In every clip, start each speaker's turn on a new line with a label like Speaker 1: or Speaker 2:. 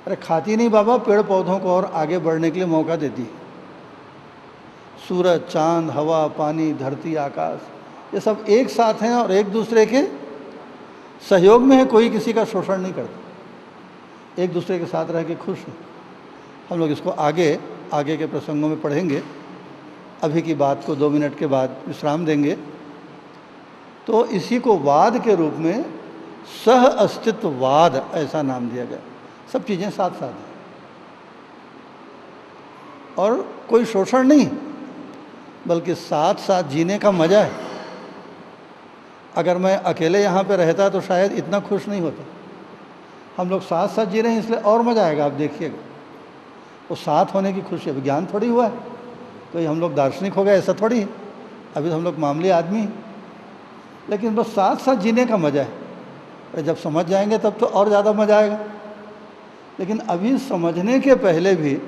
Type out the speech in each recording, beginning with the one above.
Speaker 1: अरे खाती नहीं बाबा, पेड़ पौधों को और आगे बढ़ने के लिए मौका देती है। सूरज, चांद, हवा, पानी, धरती, आकाश, ये सब एक साथ हैं और एक दूसरे के सहयोग में है, कोई किसी का शोषण नहीं करता, एक दूसरे के साथ रह के खुश हैं। हम लोग इसको आगे के प्रसंगों में पढ़ेंगे। अभी की बात को 2 मिनट के बाद विश्राम देंगे। तो इसी को वाद के रूप में सह अस्तित्ववाद ऐसा नाम दिया गया। सब चीज़ें साथ साथ हैं और कोई शोषण नहीं, बल्कि साथ साथ जीने का मज़ा है। अगर मैं अकेले यहाँ पे रहता तो शायद इतना खुश नहीं होता। हम लोग साथ साथ जी रहे हैं इसलिए और मज़ा आएगा। आप देखिएगा, वो साथ होने की खुशी। अभी ज्ञान थोड़ी हुआ है, कोई हम लोग दार्शनिक हो गए, ऐसा थोड़ी है। अभी तो हम लोग मामूली आदमी हैं, लेकिन बस साथ साथ जीने का मज़ा है। और जब समझ जाएंगे तब तो और ज़्यादा मज़ा आएगा। लेकिन अभी समझने के पहले भी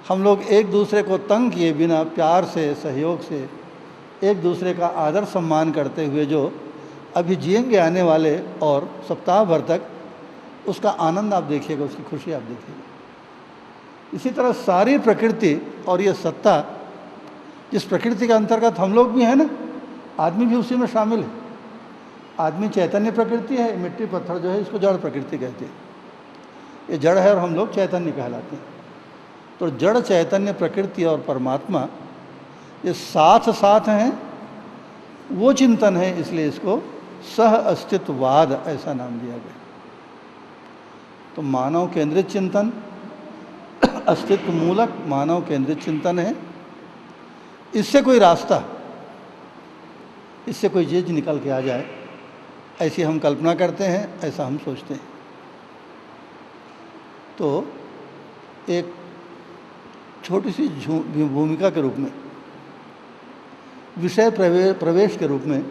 Speaker 1: हम लोग एक दूसरे को तंग किए बिना प्यार से, सहयोग से, एक दूसरे का आदर सम्मान करते हुए जो अभी जिएंगे आने वाले और सप्ताह भर तक, उसका आनंद आप देखिएगा, उसकी खुशी आप देखिएगा। इसी तरह सारी प्रकृति और ये सत्ता, जिस प्रकृति के अंतर्गत हम लोग भी हैं ना, आदमी भी उसी में शामिल है। आदमी चैतन्य प्रकृति है, मिट्टी पत्थर जो है इसको जड़ प्रकृति कहते हैं। ये जड़ है और हम लोग चैतन्य कहलाते हैं। तो जड़, चैतन्य, प्रकृति और परमात्मा ये साथ साथ हैं, वो चिंतन है, इसलिए इसको सह अस्तित्ववाद ऐसा नाम दिया गया। तो मानव केंद्रित चिंतन, अस्तित्व मूलक मानव केंद्रित चिंतन है। इससे कोई रास्ता, इससे कोई चीज़ निकल के आ जाए, ऐसी हम कल्पना करते हैं, ऐसा हम सोचते हैं। तो एक छोटी सी भूमिका के रूप में, विषय प्रवेश के रूप में,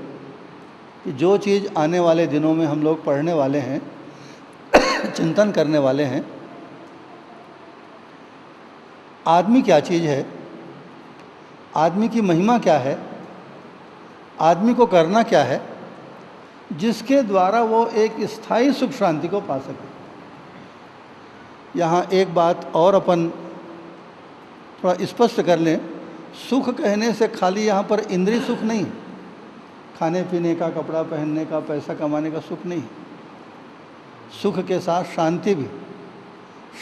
Speaker 1: कि जो चीज़ आने वाले दिनों में हम लोग पढ़ने वाले हैं, चिंतन करने वाले हैं, आदमी क्या चीज़ है, आदमी की महिमा क्या है, आदमी को करना क्या है, जिसके द्वारा वो एक स्थायी सुख शांति को पा सके। यहाँ एक बात और अपन थोड़ा स्पष्ट कर लें। सुख कहने से खाली यहाँ पर इंद्रिय सुख नहीं, खाने पीने का, कपड़ा पहनने का, पैसा कमाने का सुख नहीं। सुख के साथ शांति भी,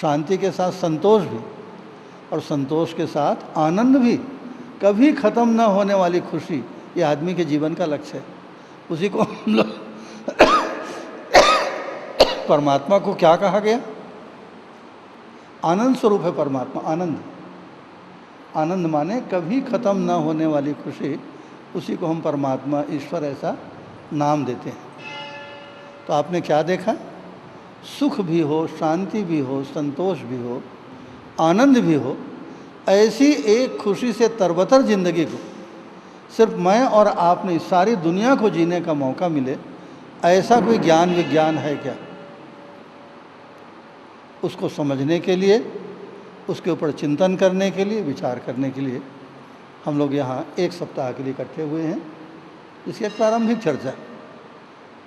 Speaker 1: शांति के साथ संतोष भी, और संतोष के साथ आनंद भी। कभी ख़त्म न होने वाली खुशी, ये आदमी के जीवन का लक्ष्य है। उसी को हम लोग परमात्मा को क्या कहा गया? आनंद स्वरूप है परमात्मा। आनंद, आनंद माने कभी ख़त्म न होने वाली खुशी, उसी को हम परमात्मा, ईश्वर ऐसा नाम देते हैं। तो आपने क्या देखा? सुख भी हो, शांति भी हो, संतोष भी हो, आनंद भी हो, ऐसी एक खुशी से तरबतर ज़िंदगी को सिर्फ मैं और आपने, इस सारी दुनिया को जीने का मौका मिले, ऐसा कोई ज्ञान विज्ञान है क्या? उसको समझने के लिए, उसके ऊपर चिंतन करने के लिए, विचार करने के लिए हम लोग यहाँ एक सप्ताह के लिए इकट्ठे हुए हैं। इसकी एक प्रारंभिक चर्चा।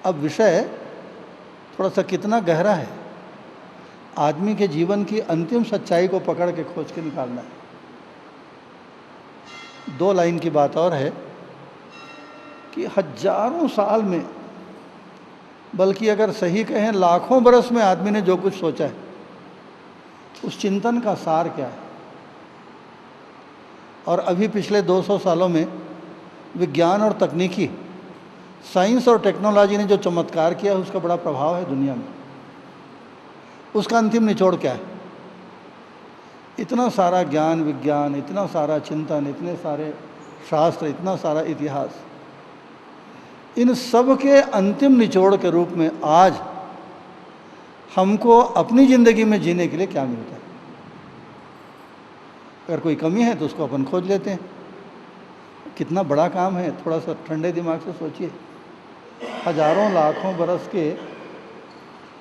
Speaker 1: अब विषय थोड़ा सा कितना गहरा है, आदमी के जीवन की अंतिम सच्चाई को पकड़ के खोज के निकालना है। 2 लाइन की बात और है कि हजारों साल में, बल्कि अगर सही कहें लाखों बरस में आदमी ने जो कुछ सोचा है, उस चिंतन का सार क्या है। और अभी पिछले 200 सालों में विज्ञान और तकनीकी, साइंस और टेक्नोलॉजी ने जो चमत्कार किया है, उसका बड़ा प्रभाव है दुनिया में। उसका अंतिम निचोड़ क्या है? इतना सारा ज्ञान विज्ञान, इतना सारा चिंतन, इतने सारे शास्त्र, इतना सारा इतिहास, इन सब के अंतिम निचोड़ के रूप में आज हमको अपनी ज़िंदगी में जीने के लिए क्या मिलता है? अगर कोई कमी है तो उसको अपन खोज लेते हैं। कितना बड़ा काम है, थोड़ा सा ठंडे दिमाग से सोचिए। हजारों लाखों बरस के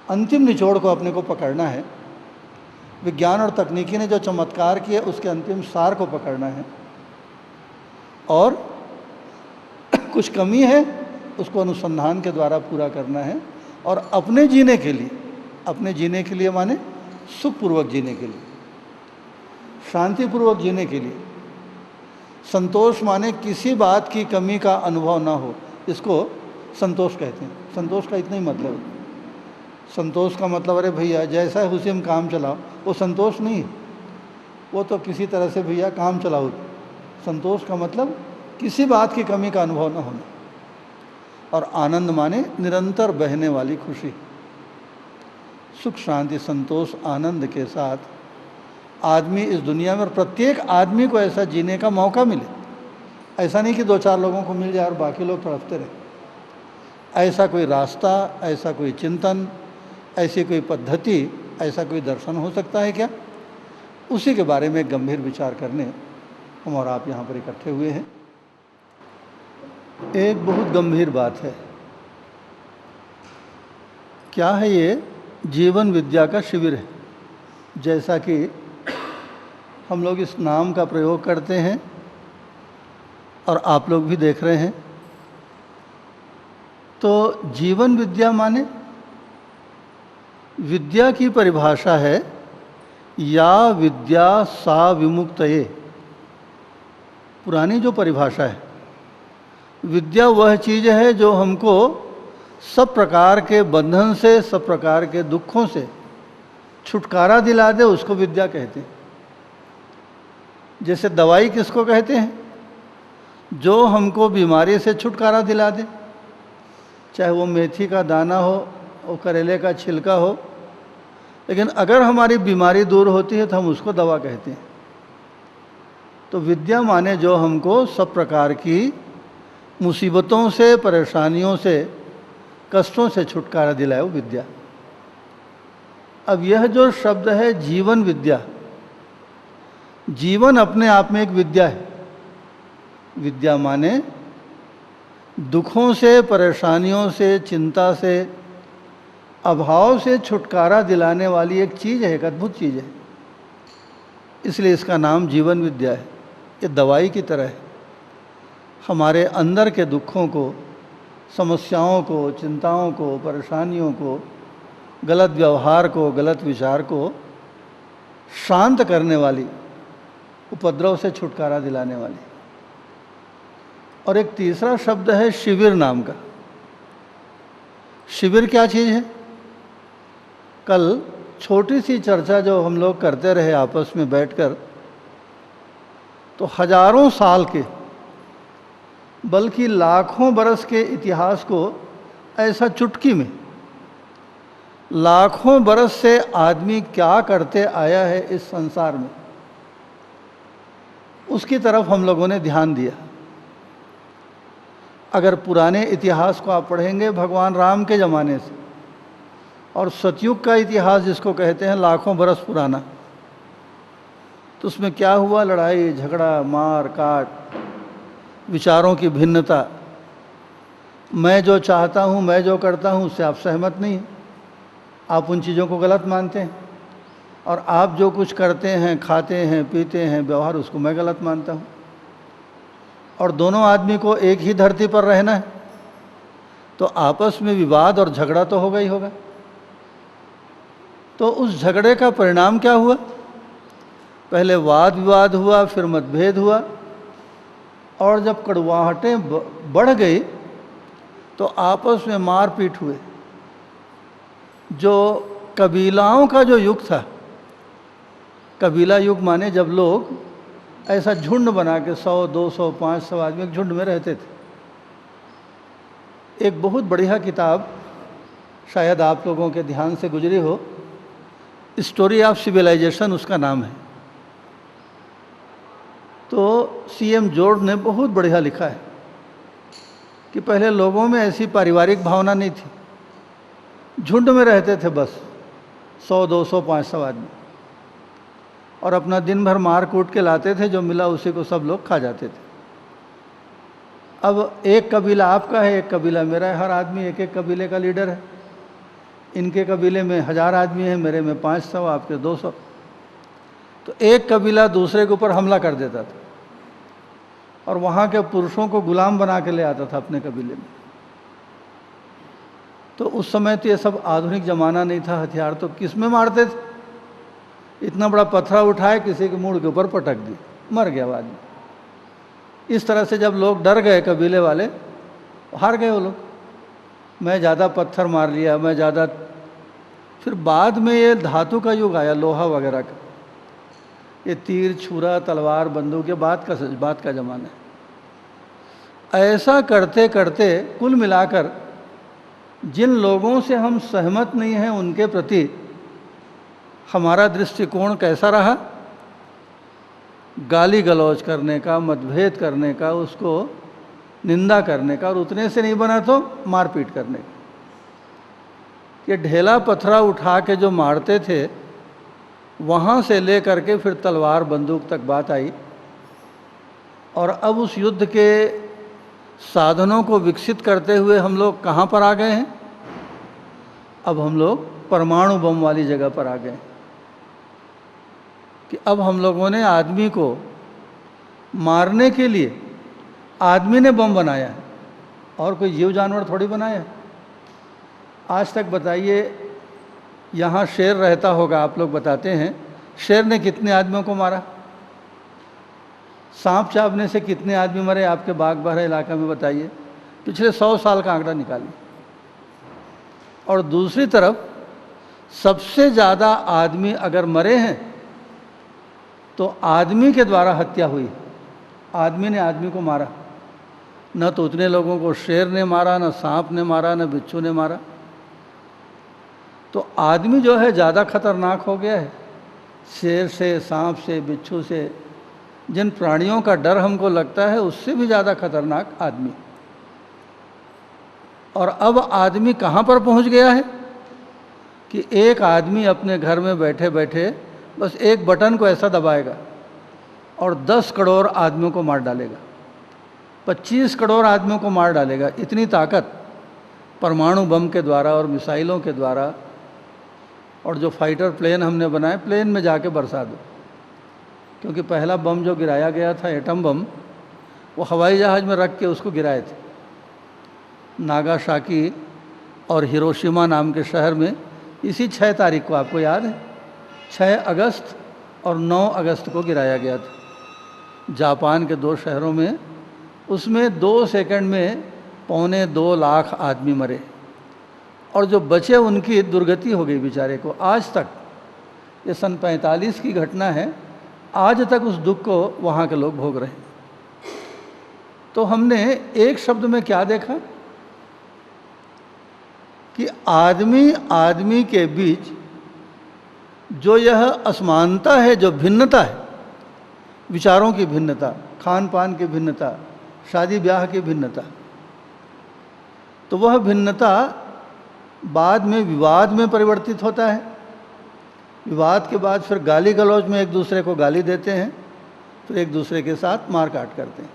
Speaker 1: अंतिम निचोड़ को अपने को पकड़ना है। विज्ञान और तकनीकी ने जो चमत्कार किए, उसके अंतिम सार को पकड़ना है, और कुछ कमी है उसको अनुसंधान के द्वारा पूरा करना है। और अपने जीने के लिए, अपने जीने के लिए माने सुखपूर्वक जीने के लिए, शांतिपूर्वक जीने के लिए। संतोष माने किसी बात की कमी का अनुभव ना हो, इसको संतोष कहते हैं। संतोष का इतना ही मतलब है। संतोष का मतलब अरे भैया जैसा है उसी में काम चलाओ, वो संतोष नहीं, वो तो किसी तरह से भैया काम चलाओ। संतोष का मतलब किसी बात की कमी का अनुभव न होना। और आनंद माने निरंतर बहने वाली खुशी। सुख शांति संतोष आनंद के साथ आदमी इस दुनिया में, और प्रत्येक आदमी को ऐसा जीने का मौका मिले। ऐसा नहीं कि 2-4 लोगों को मिल जाए और बाकी लोग तड़पते रहे। ऐसा कोई रास्ता, ऐसा कोई चिंतन, ऐसी कोई पद्धति, ऐसा कोई दर्शन हो सकता है क्या? उसी के बारे में गंभीर विचार करने हम और आप यहाँ पर इकट्ठे हुए हैं। एक बहुत गंभीर बात है। क्या है ये? जीवन विद्या का शिविर है। जैसा कि हम लोग इस नाम का प्रयोग करते हैं और आप लोग भी देख रहे हैं, तो जीवन विद्या माने विद्या की परिभाषा है या विद्या सा विमुक्तये। पुरानी जो परिभाषा है, विद्या वह चीज़ है जो हमको सब प्रकार के बंधन से, सब प्रकार के दुखों से छुटकारा दिला दे, उसको विद्या कहते हैं। जैसे दवाई किसको कहते हैं? जो हमको बीमारी से छुटकारा दिला दे, चाहे वो मेथी का दाना हो, वो करेले का छिलका हो, लेकिन अगर हमारी बीमारी दूर होती है तो हम उसको दवा कहते हैं। तो विद्या माने जो हमको सब प्रकार की मुसीबतों से, परेशानियों से, कष्टों से छुटकारा दिलाए, वो विद्या। अब यह जो शब्द है जीवन विद्या, जीवन अपने आप में एक विद्या है। विद्या माने दुखों से, परेशानियों से, चिंता से, अभाव से छुटकारा दिलाने वाली एक चीज़ है, एक अद्भुत चीज़ है। इसलिए इसका नाम जीवन विद्या है। ये दवाई की तरह है। हमारे अंदर के दुखों को, समस्याओं को, चिंताओं को, परेशानियों को, गलत व्यवहार को, गलत विचार को शांत करने वाली, उपद्रव से छुटकारा दिलाने वाली। और एक तीसरा शब्द है शिविर नाम का। शिविर क्या चीज़ है? कल छोटी सी चर्चा जो हम लोग करते रहे आपस में बैठकर, तो हजारों साल के, बल्कि लाखों बरस के इतिहास को ऐसा चुटकी में, लाखों बरस से आदमी क्या करते आया है इस संसार में, उसकी तरफ हम लोगों ने ध्यान दिया। अगर पुराने इतिहास को आप पढ़ेंगे भगवान राम के ज़माने से, और सतयुग का इतिहास जिसको कहते हैं लाखों बरस पुराना, तो उसमें क्या हुआ? लड़ाई झगड़ा, मार काट, विचारों की भिन्नता। मैं जो चाहता हूँ, मैं जो करता हूँ, उससे आप सहमत नहीं हैं, आप उन चीज़ों को गलत मानते हैं। और आप जो कुछ करते हैं, खाते हैं, पीते हैं, व्यवहार, उसको मैं गलत मानता हूँ। और दोनों आदमी को एक ही धरती पर रहना है, तो आपस में विवाद और झगड़ा तो होगा ही होगा। तो उस झगड़े का परिणाम क्या हुआ? पहले वाद विवाद हुआ, फिर मतभेद हुआ, और जब कड़वाहटें बढ़ गई तो आपस में मारपीट हुए। जो कबीलाओं का जो युग था, कबीला युग माने जब लोग ऐसा झुंड बना के 100, 200, 500 आदमी एक झुंड में रहते थे। एक बहुत बढ़िया किताब शायद आप लोगों के ध्यान से गुजरी हो, स्टोरी ऑफ सिविलाइजेशन उसका नाम है। तो CM जॉर्ज ने बहुत बढ़िया लिखा है कि पहले लोगों में ऐसी पारिवारिक भावना नहीं थी, झुंड में रहते थे बस 100, 200, 500 आदमी, और अपना दिन भर मार कूट के लाते थे, जो मिला उसी को सब लोग खा जाते थे। अब एक कबीला आपका है, एक कबीला मेरा है, हर आदमी एक एक कबीले का लीडर है। इनके कबीले में 1000 आदमी हैं, मेरे में 500, आपके 200। तो एक कबीला दूसरे के ऊपर हमला कर देता था और वहाँ के पुरुषों को गुलाम बना के ले आता था अपने कबीले में। तो उस समय तो ये सब आधुनिक ज़माना नहीं था, हथियार तो किस में मारते थे? इतना बड़ा पत्थर उठाए किसी के मुड़ के ऊपर पटक दी, मर गया वो आदमी। इस तरह से जब लोग डर गए कबीले वाले, हार गए वो लोग, मैं ज़्यादा पत्थर मार लिया, मैं ज़्यादा। फिर बाद में ये धातु का युग आया, लोहा वगैरह का, ये तीर छुरा तलवार बंदूक, ये बात का ज़माना है। ऐसा करते करते कुल मिलाकर जिन लोगों से हम सहमत नहीं हैं उनके प्रति हमारा दृष्टिकोण कैसा रहा? गाली गलौज करने का, मतभेद करने का, उसको निंदा करने का, और उतने से नहीं बना तो मारपीट करने का। ये ढेला पत्थरा उठा के जो मारते थे, वहाँ से ले करके फिर तलवार बंदूक तक बात आई। और अब उस युद्ध के साधनों को विकसित करते हुए हम लोग कहाँ पर आ गए हैं? अब हम लोग परमाणु बम वाली जगह पर आ गए कि अब हम लोगों ने आदमी को मारने के लिए आदमी ने बम बनाया है, और कोई जीव जानवर थोड़ी बनाया है। आज तक बताइए, यहाँ शेर रहता होगा, आप लोग बताते हैं, शेर ने कितने आदमियों को मारा? सांप चाबने से कितने आदमी मरे आपके बाग बाहर इलाका में? बताइए, पिछले 100 साल का आंकड़ा निकालिए। और दूसरी तरफ सबसे ज़्यादा आदमी अगर मरे हैं तो आदमी के द्वारा हत्या हुई, आदमी ने आदमी को मारा। न तो उतने लोगों को शेर ने मारा, न सांप ने मारा, न बिच्छू ने मारा। तो आदमी जो है ज़्यादा खतरनाक हो गया है शेर से, सांप से, बिच्छू से। जिन प्राणियों का डर हमको लगता है उससे भी ज़्यादा खतरनाक आदमी। और अब आदमी कहाँ पर पहुँच गया है कि एक आदमी अपने घर में बैठे बैठे बस एक बटन को ऐसा दबाएगा और 10 करोड़ आदमियों को मार डालेगा, 25 करोड़ आदमियों को मार डालेगा। इतनी ताकत परमाणु बम के द्वारा और मिसाइलों के द्वारा। और जो फाइटर प्लेन हमने बनाए, प्लेन में जाके बरसा दो, क्योंकि पहला बम जो गिराया गया था एटम बम, वो हवाई जहाज़ में रख के उसको गिराए थे नागासाकी और हिरोशिमा नाम के शहर में। इसी 6 तारीख को, आपको याद है, 6 अगस्त और 9 अगस्त को गिराया गया था जापान के 2 शहरों में। उसमें 2 सेकंड में 2.25 लाख आदमी मरे, और जो बचे उनकी दुर्गति हो गई बेचारे को। आज तक, ये सन 45 की घटना है, आज तक उस दुख को वहाँ के लोग भोग रहे हैं। तो हमने एक शब्द में क्या देखा कि आदमी आदमी के बीच जो यह असमानता है, जो भिन्नता है, विचारों की भिन्नता, खान पान की भिन्नता, शादी ब्याह की भिन्नता, तो वह भिन्नता बाद में विवाद में परिवर्तित होता है। विवाद के बाद फिर गाली गलौज में एक दूसरे को गाली देते हैं, फिर एक दूसरे के साथ मार काट करते हैं।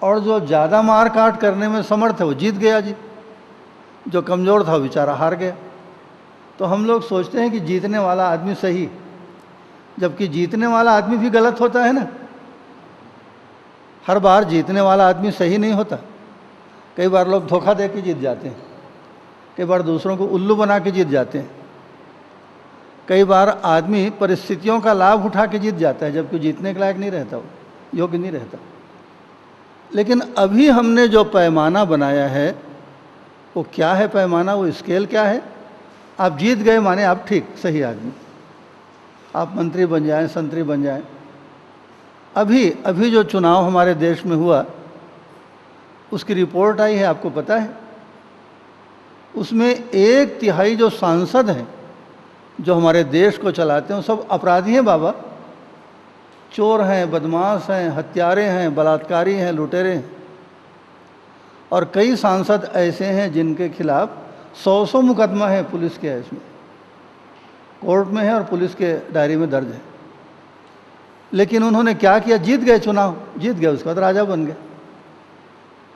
Speaker 1: और जो ज़्यादा मार काट करने में समर्थ है वो जीत गया जी, जो कमज़ोर था वो बेचारा हार गया। तो हम लोग सोचते हैं कि जीतने वाला आदमी सही, जबकि जीतने वाला आदमी भी गलत होता है ना। हर बार जीतने वाला आदमी सही नहीं होता। कई बार लोग धोखा दे के जीत जाते हैं, कई बार दूसरों को उल्लू बना के जीत जाते हैं, कई बार आदमी परिस्थितियों का लाभ उठा के जीत जाता है, जबकि जीतने के लायक नहीं रहता, वो योग्य नहीं रहता। लेकिन अभी हमने जो पैमाना बनाया है वो क्या है? पैमाना, वो स्केल क्या है? आप जीत गए माने आप ठीक सही आदमी, आप मंत्री बन जाएं, संतरी बन जाएं। अभी जो चुनाव हमारे देश में हुआ उसकी रिपोर्ट आई है, आपको पता है? उसमें 1/3 जो सांसद हैं जो हमारे देश को चलाते हैं वो सब अपराधी हैं बाबा, चोर हैं, बदमाश हैं, हत्यारे हैं, बलात्कारी हैं, लुटेरे हैं। और कई सांसद ऐसे हैं जिनके खिलाफ 100 मुकदमा है पुलिस के, इसमें कोर्ट में है और पुलिस के डायरी में दर्ज है। लेकिन उन्होंने क्या किया? जीत गए चुनाव, जीत गए, उसके बाद राजा बन गए।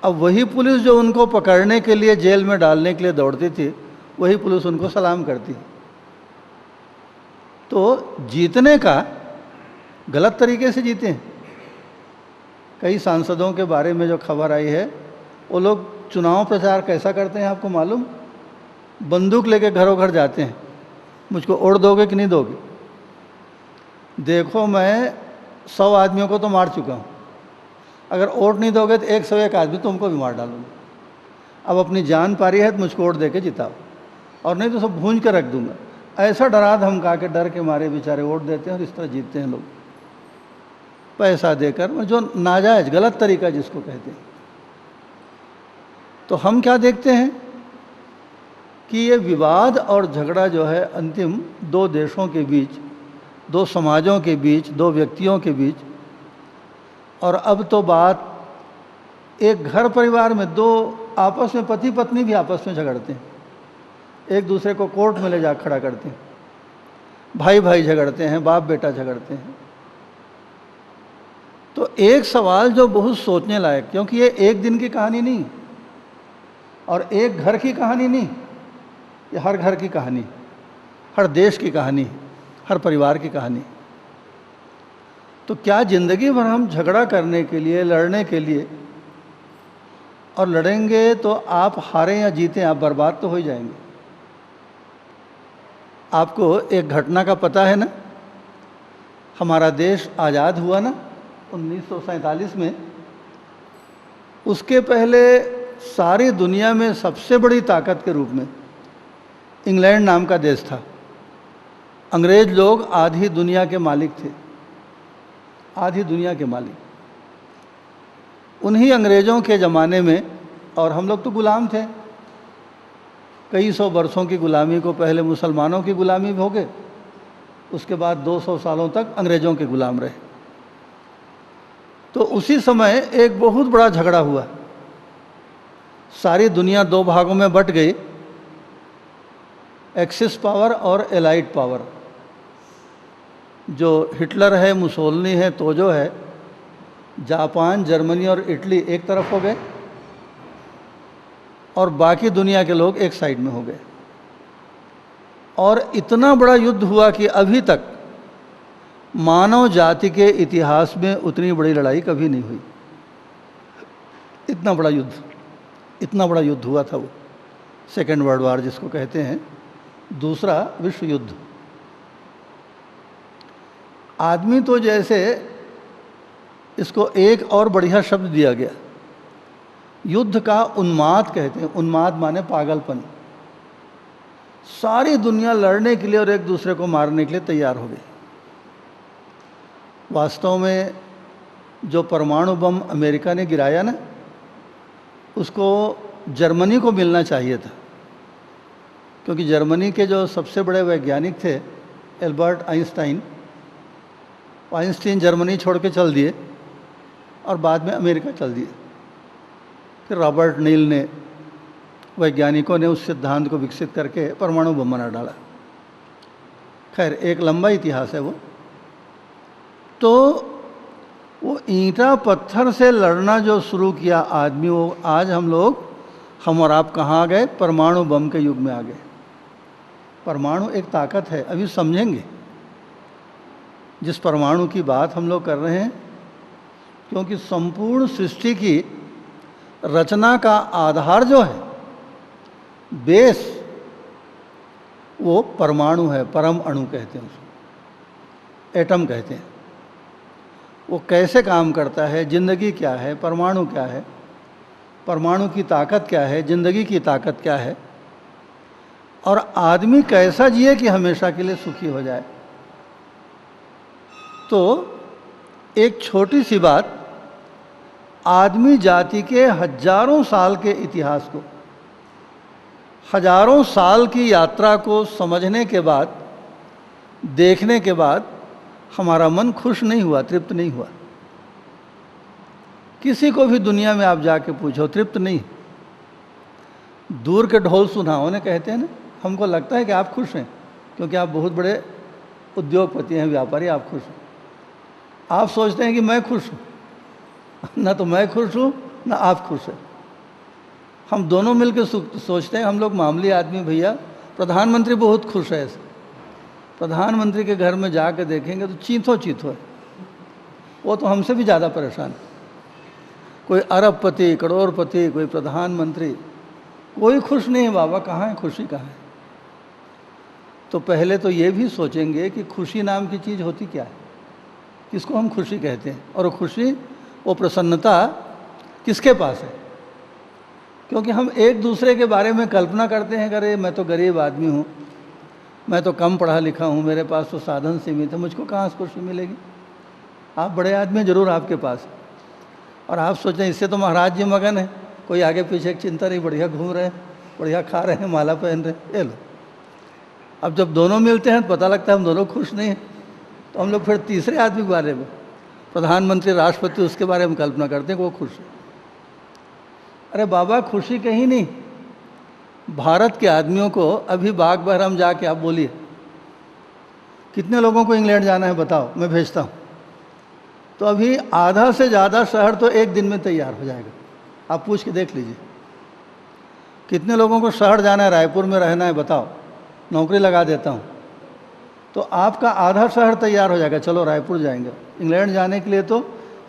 Speaker 1: अब वही पुलिस जो उनको पकड़ने के लिए जेल में डालने के लिए दौड़ती थी, वही पुलिस उनको सलाम करती। तो जीतने का गलत तरीके से जीते हैं। कई सांसदों के बारे में जो खबर आई है, वो लोग चुनाव प्रचार कैसा करते हैं आपको मालूम? बंदूक लेके घरों घर जाते हैं, मुझको वोट दोगे कि नहीं दोगे, देखो मैं 100 आदमियों को तो मार चुका हूँ, अगर वोट नहीं दोगे तो 101 आदमी तुमको भी मार डालूंगा। अब अपनी जान पारी है तो मुझको वोट दे के जिताओ, और नहीं तो सब भूंज कर रख दूंगा। ऐसा डरा धमका के डर के मारे बेचारे वोट देते हैं और इस तरह जीतते हैं लोग, पैसा देकर, जो नाजायज़ गलत तरीका जिसको कहते हैं। तो हम क्या देखते हैं कि ये विवाद और झगड़ा जो है अंतिम दो देशों के बीच, दो समाजों के बीच, दो व्यक्तियों के बीच, और अब तो बात एक घर परिवार में दो आपस में पति पत्नी भी आपस में झगड़ते हैं, एक दूसरे को कोर्ट में ले जा खड़ा करते हैं, भाई भाई झगड़ते हैं, बाप बेटा झगड़ते हैं। तो एक सवाल जो बहुत सोचने लायक, क्योंकि ये एक दिन की कहानी नहीं और एक घर की कहानी नहीं, ये हर घर की कहानी, हर देश की कहानी, हर परिवार की कहानी। तो क्या ज़िंदगी भर हम झगड़ा करने के लिए, लड़ने के लिए, और लड़ेंगे तो आप हारें या जीतें आप बर्बाद तो हो ही जाएंगे। आपको एक घटना का पता है ना, हमारा देश आज़ाद हुआ ना 1947 में, उसके पहले सारी दुनिया में सबसे बड़ी ताकत के रूप में इंग्लैंड नाम का देश था। अंग्रेज लोग आधी दुनिया के मालिक थे, आधी दुनिया के मालिक। उन्हीं अंग्रेज़ों के ज़माने में, और हम लोग तो गुलाम थे, कई सौ वर्षों की गुलामी को पहले मुसलमानों की गुलामी हो गए, उसके बाद 200 सालों तक अंग्रेज़ों के गुलाम रहे। तो उसी समय एक बहुत बड़ा झगड़ा हुआ, सारी दुनिया दो भागों में बट गई, एक्सिस पावर और एलाइड पावर। जो हिटलर है, मुसोलिनी है, तोजो है, जापान, जर्मनी और इटली एक तरफ हो गए और बाकी दुनिया के लोग एक साइड में हो गए। और इतना बड़ा युद्ध हुआ कि अभी तक मानव जाति के इतिहास में उतनी बड़ी लड़ाई कभी नहीं हुई। इतना बड़ा युद्ध, इतना बड़ा युद्ध हुआ था वो, सेकेंड वर्ल्ड वार जिसको कहते हैं, दूसरा विश्व युद्ध। आदमी तो जैसे, इसको एक और बढ़िया शब्द दिया गया, युद्ध का उन्माद कहते हैं। उन्माद माने पागलपन। सारी दुनिया लड़ने के लिए और एक दूसरे को मारने के लिए तैयार हो गई। वास्तव में जो परमाणु बम अमेरिका ने गिराया ना, उसको जर्मनी को मिलना चाहिए था, क्योंकि जर्मनी के जो सबसे बड़े वैज्ञानिक थे एल्बर्ट आइंस्टाइन, आइंस्टीन जर्मनी छोड़ के चल दिए और बाद में अमेरिका चल दिए। फिर रॉबर्ट नील ने, वैज्ञानिकों ने उस सिद्धांत को विकसित करके परमाणु बम बना डाला। खैर एक लंबा इतिहास है वो। तो वो ईंटा पत्थर से लड़ना जो शुरू किया आदमी, वो आज हम और आप कहाँ आ गए? परमाणु बम के युग में आ गए। परमाणु एक ताकत है, अभी समझेंगे जिस परमाणु की बात हम लोग कर रहे हैं, क्योंकि संपूर्ण सृष्टि की रचना का आधार जो है, बेस, वो परमाणु है। परम अणु कहते हैं उसको, एटम कहते हैं। वो कैसे काम करता है, जिंदगी क्या है, परमाणु क्या है, परमाणु की ताकत क्या है, जिंदगी की ताकत क्या है, और आदमी कैसा जिए कि हमेशा के लिए सुखी हो जाए। तो एक छोटी सी बात आदमी जाति के हजारों साल के इतिहास को, हजारों साल की यात्रा को समझने के बाद, देखने के बाद हमारा मन खुश नहीं हुआ, तृप्त नहीं हुआ। किसी को भी दुनिया में आप जाके पूछो, तृप्त नहीं। दूर के ढोल सुनाओने कहते हैं ना, हमको लगता है कि आप खुश हैं क्योंकि आप बहुत बड़े उद्योगपति हैं, व्यापारी, आप खुश हैं। आप सोचते हैं कि मैं खुश हूँ, ना तो मैं खुश हूँ ना आप खुश हैं। हम दोनों मिलकर सोचते हैं, हम लोग मामूली आदमी, भैया प्रधानमंत्री बहुत खुश है। ऐसे प्रधानमंत्री के घर में जाकर देखेंगे तो चीथो चीथो है, वो तो हमसे भी ज़्यादा परेशान है। कोई अरबपति, करोड़पति, कोई प्रधानमंत्री, कोई खुश नहीं है। बाबा कहाँ है खुशी, कहाँ है? तो पहले तो ये भी सोचेंगे कि खुशी नाम की चीज़ होती क्या है। किसको हम खुशी कहते हैं। और वो खुशी, वो प्रसन्नता किसके पास है? क्योंकि हम एक दूसरे के बारे में कल्पना करते हैं, अरे मैं तो गरीब आदमी हूँ, मैं तो कम पढ़ा लिखा हूँ, मेरे पास तो साधन सीमित है, मुझको कहाँ से खुशी मिलेगी। आप बड़े आदमी ज़रूर आपके पास, और आप सोचें इससे तो महाराज जी मगन है, कोई आगे पीछे एक चिंता नहीं, बढ़िया घूम रहे हैं, बढ़िया खा रहे हैं, माला पहन रहे हैं, ये लो। अब जब दोनों मिलते हैं तो पता लगता है हम दोनों खुश नहीं हैं, तो हम लोग फिर तीसरे आदमी के बारे में, प्रधानमंत्री, राष्ट्रपति, उसके बारे में कल्पना करते हैं कि वो खुश है। अरे बाबा, खुशी कहीं नहीं। भारत के आदमियों को अभी बाग बहराम जाके आप बोलिए कितने लोगों को इंग्लैंड जाना है, बताओ, मैं भेजता हूँ। तो अभी आधा से ज़्यादा शहर तो एक दिन में तैयार हो जाएगा। आप पूछ के देख लीजिए कितने लोगों को शहर जाना है, रायपुर में रहना है, बताओ, नौकरी लगा देता हूँ, तो आपका आधा शहर तैयार हो जाएगा, चलो रायपुर जाएंगे। इंग्लैंड जाने के लिए तो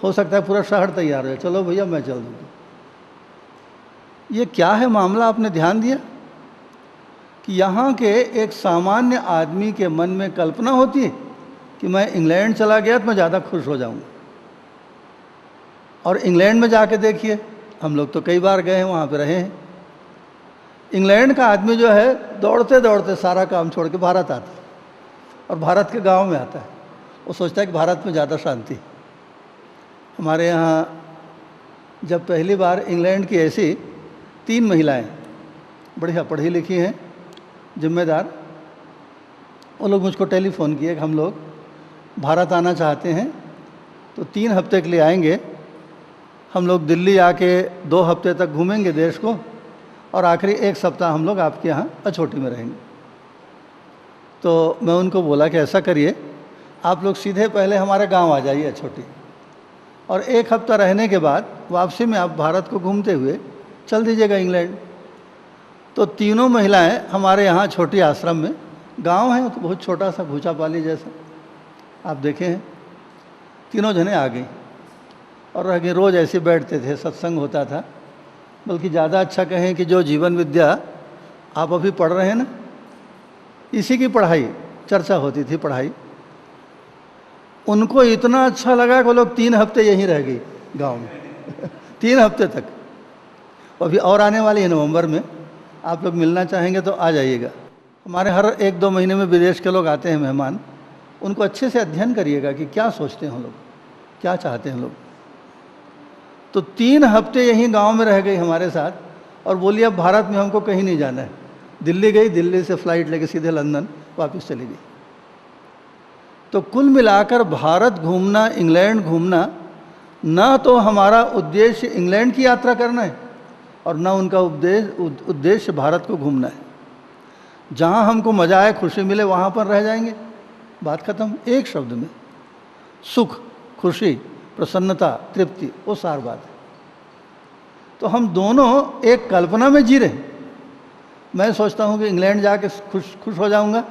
Speaker 1: हो सकता है पूरा शहर तैयार हो जाए, चलो भैया मैं चल दूँगा। ये क्या है मामला, आपने ध्यान दिया कि यहाँ के एक सामान्य आदमी के मन में कल्पना होती है कि मैं इंग्लैंड चला गया तो मैं ज़्यादा खुश हो जाऊँगा। और इंग्लैंड में जाके देखिए, हम लोग तो कई बार गए हैं, वहाँ पे रहे हैं। इंग्लैंड का आदमी जो है दौड़ते दौड़ते सारा काम छोड़ के भारत आता है, और भारत के गांव में आता है। वो सोचता है कि भारत में ज़्यादा शांति। हमारे यहाँ जब पहली बार इंग्लैंड की ऐसी 3 महिलाएं बढ़िया पढ़ी लिखी हैं, जिम्मेदार, वो लोग मुझको टेलीफ़ोन किए कि हम लोग भारत आना चाहते हैं, तो 3 हफ्ते के लिए आएंगे। हम लोग दिल्ली आके 2 हफ्ते तक घूमेंगे देश को, और आखिरी 1 सप्ताह हम लोग आपके यहाँ अछोटी में रहेंगे। तो मैं उनको बोला कि ऐसा करिए, आप लोग सीधे पहले हमारे गांव आ जाइए अछोटी, और 1 हफ्ता रहने के बाद वापसी में आप भारत को घूमते हुए चल दीजिएगा इंग्लैंड। तो तीनों महिलाएं हमारे यहाँ छोटी आश्रम में, गांव है तो बहुत छोटा सा, भूचापाली जैसा, आप देखे हैं, तीनों जने आ गई और रह गई। रोज़ ऐसे बैठते थे, सत्संग होता था। बल्कि ज़्यादा अच्छा कहें कि जो जीवन विद्या आप अभी पढ़ रहे हैं ना, इसी की पढ़ाई, चर्चा होती थी पढ़ाई। उनको इतना अच्छा लगा कि वो लोग 3 हफ्ते यहीं रह गई गांव में 3 हफ्ते तक। अभी और आने वाली है नवंबर में, आप लोग मिलना चाहेंगे तो आ जाइएगा। हमारे हर 1-2 महीने में विदेश के लोग आते हैं मेहमान, उनको अच्छे से अध्ययन करिएगा कि क्या सोचते हैं हम लोग, क्या चाहते हैं लोग। तो 3 हफ्ते यहीं गांव में रह गई हमारे साथ, और बोली अब भारत में हमको कहीं नहीं जाना है। दिल्ली गई, दिल्ली से फ़्लाइट लेके सीधे लंदन वापस चली गई। तो कुल मिलाकर भारत घूमना, इंग्लैंड घूमना, ना तो हमारा उद्देश्य इंग्लैंड की यात्रा करना है, और ना उनका उद्देश्य भारत को घूमना है। जहाँ हमको मज़ा आए, खुशी मिले, वहाँ पर रह जाएंगे, बात ख़त्म। एक शब्द में सुख, खुशी, प्रसन्नता, तृप्ति, वो सार बात है। तो हम दोनों एक कल्पना में जी रहे हैं। मैं सोचता हूँ कि इंग्लैंड जाके खुश हो जाऊँगा,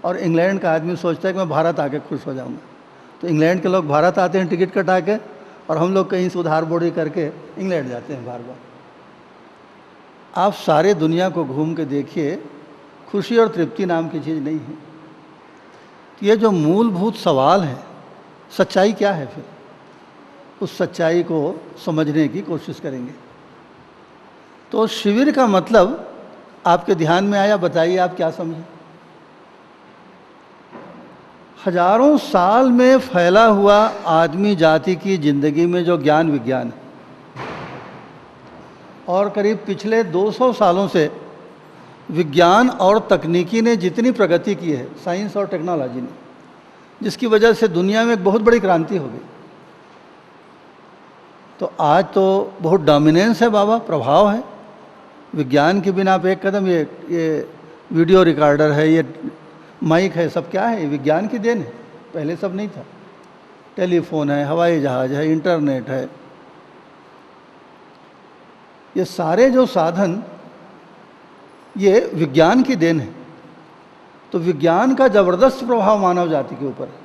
Speaker 1: और इंग्लैंड का आदमी सोचता है कि मैं भारत आके खुश हो जाऊँगा। तो इंग्लैंड के लोग भारत आते हैं टिकट कटा के, और हम लोग कहीं से उधार बोड़ी करके इंग्लैंड जाते हैं बार बार। आप सारे दुनिया को घूम के देखिए, खुशी और तृप्ति नाम की चीज़ नहीं है। तो ये जो मूलभूत सवाल है, सच्चाई क्या है, फिर उस सच्चाई को समझने की कोशिश करेंगे। तो शिविर का मतलब आपके ध्यान में आया, बताइए आप क्या समझे। हजारों साल में फैला हुआ आदमी जाति की ज़िंदगी में जो ज्ञान विज्ञान है, और करीब पिछले 200 सालों से विज्ञान और तकनीकी ने जितनी प्रगति की है, साइंस और टेक्नोलॉजी ने, जिसकी वजह से दुनिया में एक बहुत बड़ी क्रांति हो गई। तो आज तो बहुत डोमिनेंस है बाबा, प्रभाव है विज्ञान के बिना। आप एक कदम, ये वीडियो रिकॉर्डर है, ये माइक है, सब क्या है, विज्ञान की देन है। पहले सब नहीं था। टेलीफोन है, हवाई जहाज़ है, इंटरनेट है, ये सारे जो साधन, ये विज्ञान की देन है। तो विज्ञान का ज़बरदस्त प्रभाव मानव जाति के ऊपर है।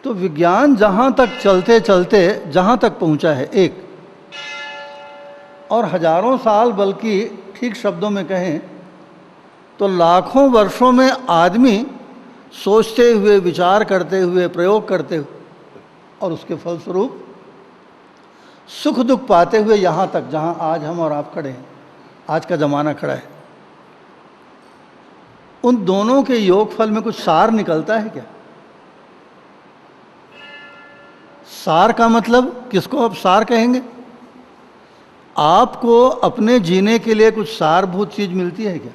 Speaker 1: तो विज्ञान जहाँ तक चलते चलते जहाँ तक पहुँचा है एक, और हजारों साल, बल्कि ठीक शब्दों में कहें तो लाखों वर्षों में आदमी सोचते हुए, विचार करते हुए, प्रयोग करते हुए, और उसके फलस्वरूप सुख दुख पाते हुए यहाँ तक जहाँ आज हम और आप खड़े हैं, आज का ज़माना खड़ा है। उन दोनों के योग फल में कुछ सार निकलता है क्या? सार का मतलब किसको आप सार कहेंगे? आपको अपने जीने के लिए कुछ सारभूत चीज मिलती है क्या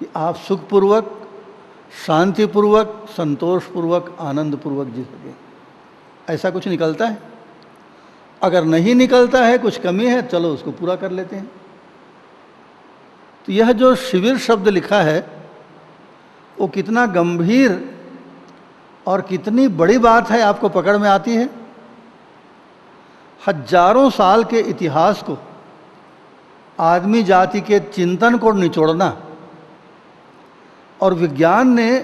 Speaker 1: कि आप सुखपूर्वक, शांतिपूर्वक, संतोषपूर्वक, आनंदपूर्वक जी सकें? ऐसा कुछ निकलता है? अगर नहीं निकलता है, कुछ कमी है, चलो उसको पूरा कर लेते हैं। तो यह जो शिविर शब्द लिखा है वो कितना गंभीर और कितनी बड़ी बात है आपको पकड़ में आती है। हजारों साल के इतिहास को, आदमी जाति के चिंतन को निचोड़ना, और विज्ञान ने,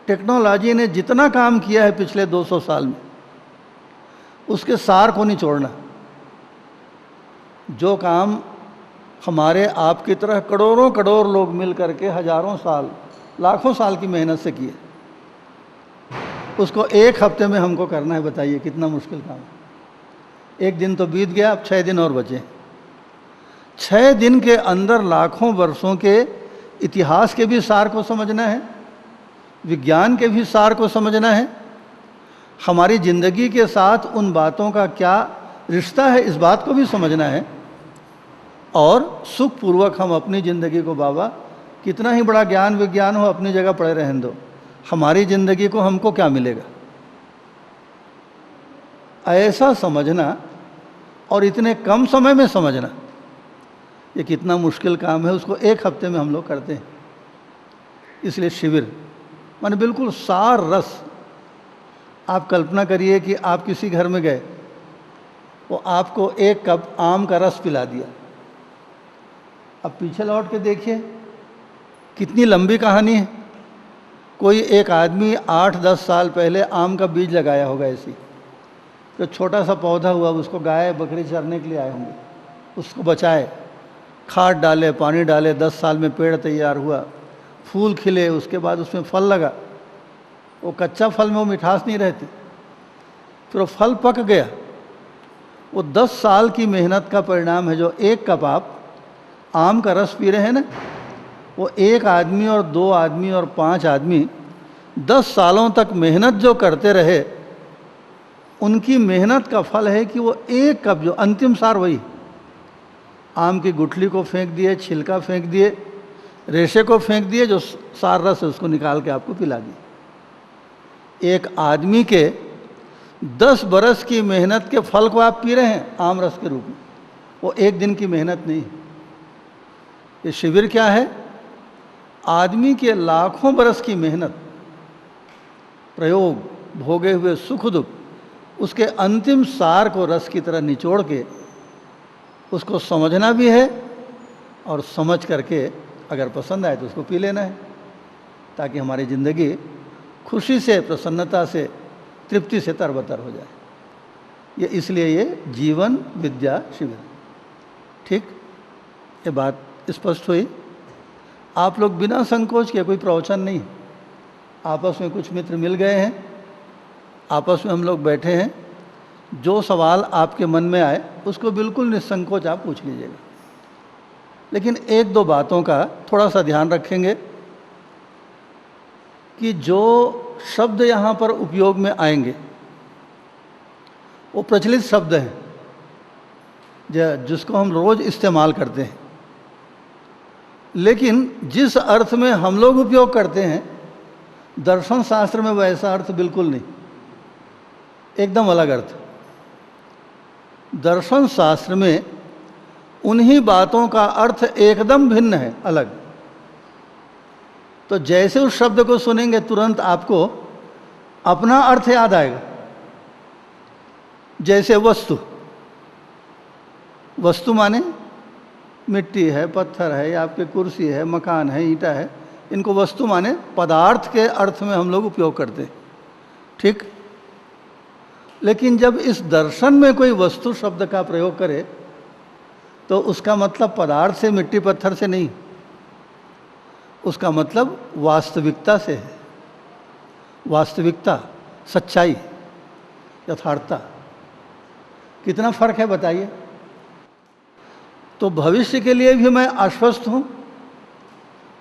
Speaker 1: टेक्नोलॉजी ने जितना काम किया है पिछले 200 साल में, उसके सार को निचोड़ना, जो काम हमारे आपकी तरह करोड़ों करोड़ लोग मिल करके हजारों साल, लाखों साल की मेहनत से किए, उसको एक हफ्ते में हमको करना है। बताइए कितना मुश्किल काम है। एक दिन तो बीत गया, अब 6 दिन और बचे। 6 दिन के अंदर लाखों वर्षों के इतिहास के भी सार को समझना है, विज्ञान के भी सार को समझना है, हमारी ज़िंदगी के साथ उन बातों का क्या रिश्ता है इस बात को भी समझना है, और सुखपूर्वक हम अपनी ज़िंदगी को, बाबा कितना ही बड़ा ज्ञान विज्ञान हो अपनी जगह पड़े रहने दो, हमारी ज़िंदगी को हमको क्या मिलेगा, ऐसा समझना और इतने कम समय में समझना, ये कितना मुश्किल काम है। उसको एक हफ्ते में हम लोग करते हैं। इसलिए शिविर माने बिल्कुल सार रस। आप कल्पना करिए कि आप किसी घर में गए, वो आपको 1 कप आम का रस पिला दिया। अब पीछे लौट के देखिए कितनी लंबी कहानी है। कोई एक आदमी 8-10 साल पहले आम का बीज लगाया होगा ऐसी, तो छोटा सा पौधा हुआ, उसको गाय बकरी चरने के लिए आए होंगे, उसको बचाए, खाद डाले, पानी डाले, 10 साल में पेड़ तैयार हुआ, फूल खिले, उसके बाद उसमें फल लगा। वो कच्चा फल में वो मिठास नहीं रहती, फिर वो फल पक गया। वो 10 साल की मेहनत का परिणाम है। जो 1 कप आप आम का रस पी रहे हैं ना, वो 1 आदमी और 2 आदमी और 5 आदमी 10 सालों तक मेहनत जो करते रहे, उनकी मेहनत का फल है कि वो 1 कप, जो अंतिम सार वही, आम की गुठली को फेंक दिए, छिलका फेंक दिए, रेशे को फेंक दिए, जो सार रस है उसको निकाल के आपको पिला दिए। एक आदमी के 10 बरस की मेहनत के फल को आप पी रहे हैं आम रस के रूप में। वो 1 दिन की मेहनत नहीं। ये शिविर क्या है? आदमी के लाखों बरस की मेहनत, प्रयोग, भोगे हुए सुख दुख, उसके अंतिम सार को रस की तरह निचोड़ के उसको समझना भी है, और समझ करके अगर पसंद आए तो उसको पी लेना है, ताकि हमारी ज़िंदगी खुशी से, प्रसन्नता से, तृप्ति से तरबतर हो जाए। ये इसलिए ये जीवन विद्या शिविर। ठीक, ये बात स्पष्ट हुई। आप लोग बिना संकोच के, कोई प्रवचन नहीं, आपस में कुछ मित्र मिल गए हैं, आपस में हम लोग बैठे हैं, जो सवाल आपके मन में आए उसको बिल्कुल निसंकोच आप पूछ लीजिएगा। लेकिन 1-2 बातों का थोड़ा सा ध्यान रखेंगे कि जो शब्द यहाँ पर उपयोग में आएंगे वो प्रचलित शब्द हैं, जिसको हम रोज़ इस्तेमाल करते हैं, लेकिन जिस अर्थ में हम लोग उपयोग करते हैं, दर्शन शास्त्र में वैसा अर्थ बिल्कुल नहीं, एकदम अलग अर्थ। दर्शन शास्त्र में उन्हीं बातों का अर्थ एकदम भिन्न है, अलग। तो जैसे उस शब्द को सुनेंगे तुरंत आपको अपना अर्थ याद आएगा। जैसे वस्तु, वस्तु माने मिट्टी है, पत्थर है, या आपके कुर्सी है, मकान है, ईंटा है, इनको वस्तु माने पदार्थ के अर्थ में हम लोग उपयोग करते हैं। ठीक, लेकिन जब इस दर्शन में कोई वस्तु शब्द का प्रयोग करे तो उसका मतलब पदार्थ से, मिट्टी पत्थर से नहीं, उसका मतलब वास्तविकता से है। वास्तविकता, सच्चाई, यथार्थता, कितना फर्क है बताइए। तो भविष्य के लिए भी मैं आश्वस्त हूँ